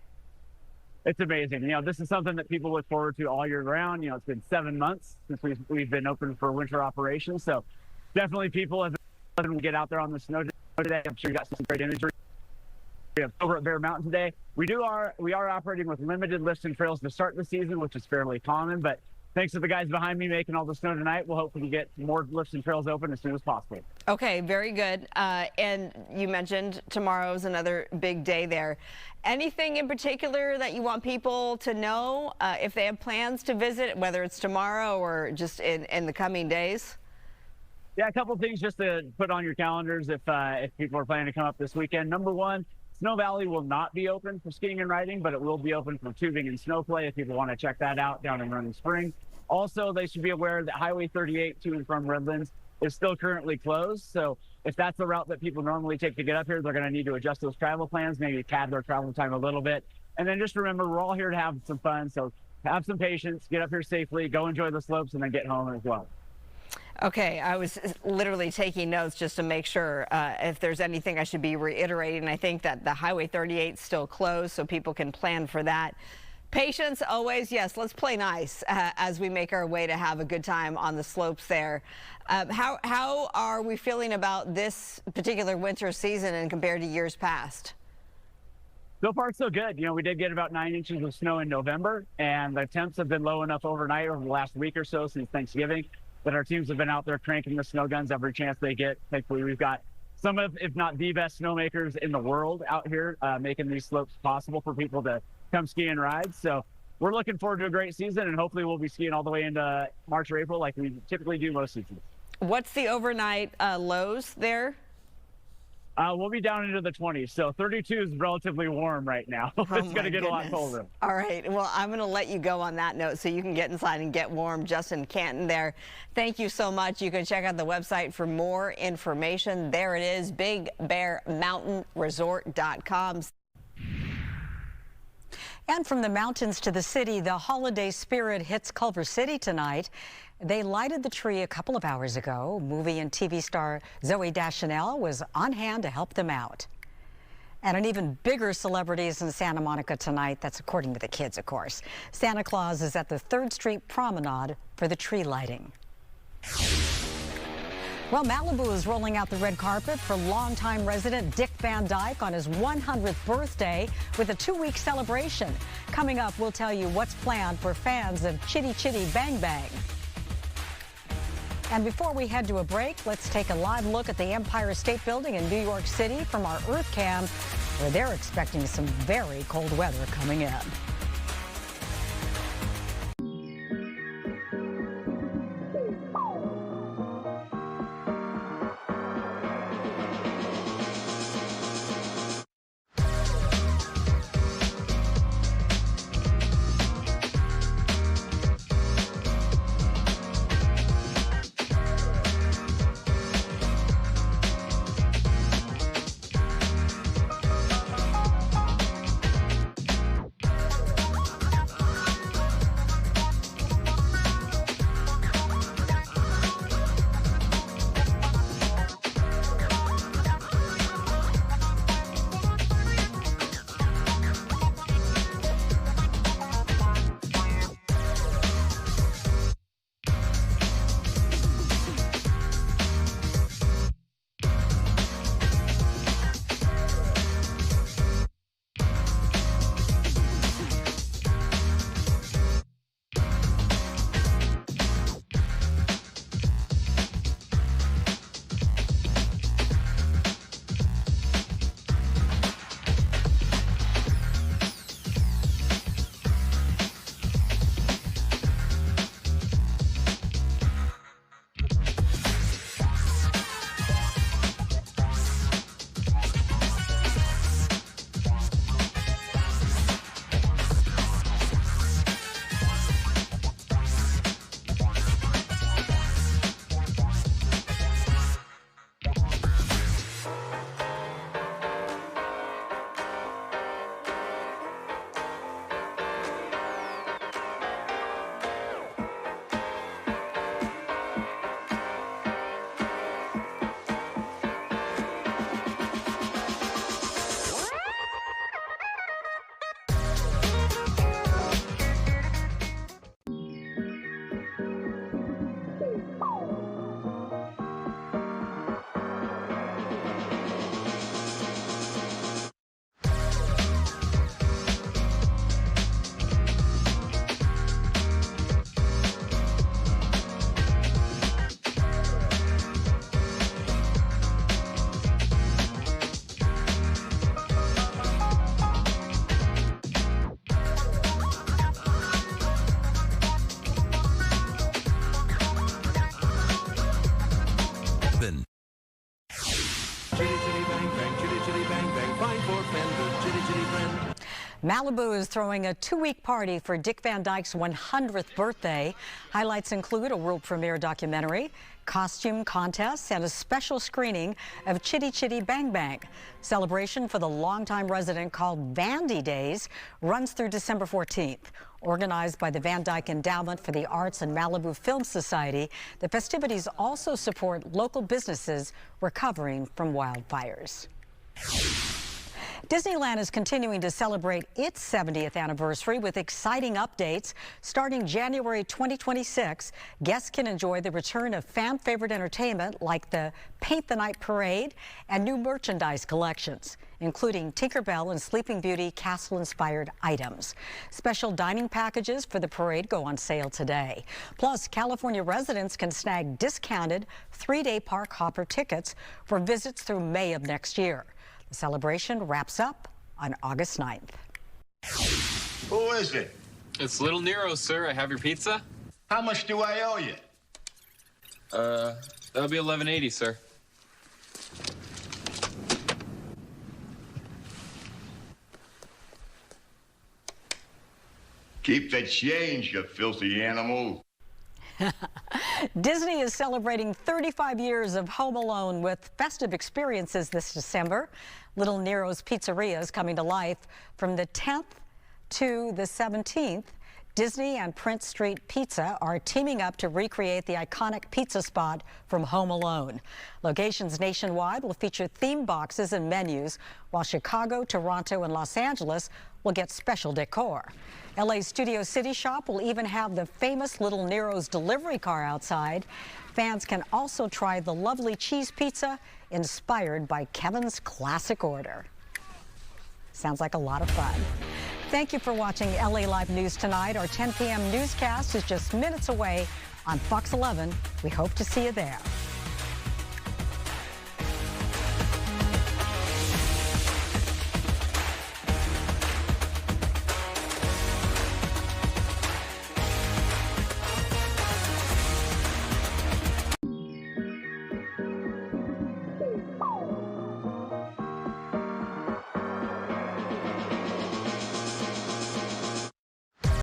It's amazing. This is something that people look forward to all year round. It's been 7 months since we've been open for winter operations. So definitely people have been get out there on the snow today. I'm sure you got some great imagery. We have over at Bear Mountain today. We are operating with limited lifts and trails to start the season, which is fairly common, but thanks to the guys behind me making all the snow tonight, we'll hopefully get more lifts and trails open as soon as possible. Okay, very good. And you mentioned tomorrow's another big day there. Anything in particular that you want people to know if they have plans to visit, whether it's tomorrow or just in the coming days? Yeah, a couple things just to put on your calendars if people are planning to come up this weekend. Number one, Snow Valley will not be open for skiing and riding, but it will be open for tubing and snow play if people want to check that out down in Running Spring. Also, they should be aware that Highway 38 to and from Redlands is still currently closed. So if that's the route that people normally take to get up here, they're going to need to adjust those travel plans, maybe pad their travel time a little bit. And then just remember, we're all here to have some fun. So have some patience, get up here safely, go enjoy the slopes, and then get home as well. Okay, I was literally taking notes just to make sure if there's anything I should be reiterating. I think that the Highway 38 is still closed, so people can plan for that. Patience always, yes, let's play nice as we make our way to have a good time on the slopes there. How are we feeling about this particular winter season and compared to years past? So far, so good. We did get about 9 inches of snow in November, and the temps have been low enough overnight over the last week or so since Thanksgiving that our teams have been out there cranking the snow guns every chance they get. Thankfully, we've got some of, if not the best snowmakers in the world out here making these slopes possible for people to come ski and ride. So we're looking forward to a great season, and hopefully we'll be skiing all the way into March or April like we typically do most seasons. What's the overnight lows there? We'll be down into the 20s, so 32 is relatively warm right now. It's going to get a lot colder. All right, well, I'm going to let you go on that note so you can get inside and get warm. Justin Canton there, thank you so much. You can check out the website for more information. There it is, BigBearMountainResort.com. And from the mountains to the city, the holiday spirit hits Culver City tonight. They lighted the tree a couple of hours ago. Movie and TV star Zooey Deschanel was on hand to help them out. And an even bigger celebrity is in Santa Monica tonight. That's according to the kids, of course. Santa Claus is at the 3rd Street Promenade for the tree lighting. Well, Malibu is rolling out the red carpet for longtime resident Dick Van Dyke on his 100th birthday with a 2-week celebration. Coming up, we'll tell you what's planned for fans of Chitty Chitty Bang Bang. And before we head to a break, let's take a live look at the Empire State Building in New York City from our Earth Cam, where they're expecting some very cold weather coming in. Malibu is throwing a 2-week party for Dick Van Dyke's 100th birthday. Highlights include a world premiere documentary, costume contests, and a special screening of Chitty Chitty Bang Bang. Celebration for the longtime resident called Vandy Days runs through December 14th. Organized by the Van Dyke Endowment for the Arts and Malibu Film Society, the festivities also support local businesses recovering from wildfires. Disneyland is continuing to celebrate its 70th anniversary with exciting updates. Starting January 2026, guests can enjoy the return of fan-favorite entertainment like the Paint the Night Parade and new merchandise collections, including Tinkerbell and Sleeping Beauty castle-inspired items. Special dining packages for the parade go on sale today. Plus, California residents can snag discounted 3-day park hopper tickets for visits through May of next year. The celebration wraps up on August 9th. Who is it? It's Little Nero, sir. I have your pizza. How much do I owe you? That'll be $11.80, sir. Keep the change, you filthy animal. Disney is celebrating 35 years of Home Alone with festive experiences this December. Little Nero's Pizzeria is coming to life from the 10th to the 17th. Disney and Prince Street Pizza are teaming up to recreate the iconic pizza spot from Home Alone. Locations nationwide will feature theme boxes and menus, while Chicago, Toronto, and Los Angeles will get special decor. LA's Studio City Shop will even have the famous Little Nero's delivery car outside. Fans can also try the lovely cheese pizza inspired by Kevin's classic order. Sounds like a lot of fun. Thank you for watching LA Live News tonight. Our 10 p.m. newscast is just minutes away on Fox 11. We hope to see you there.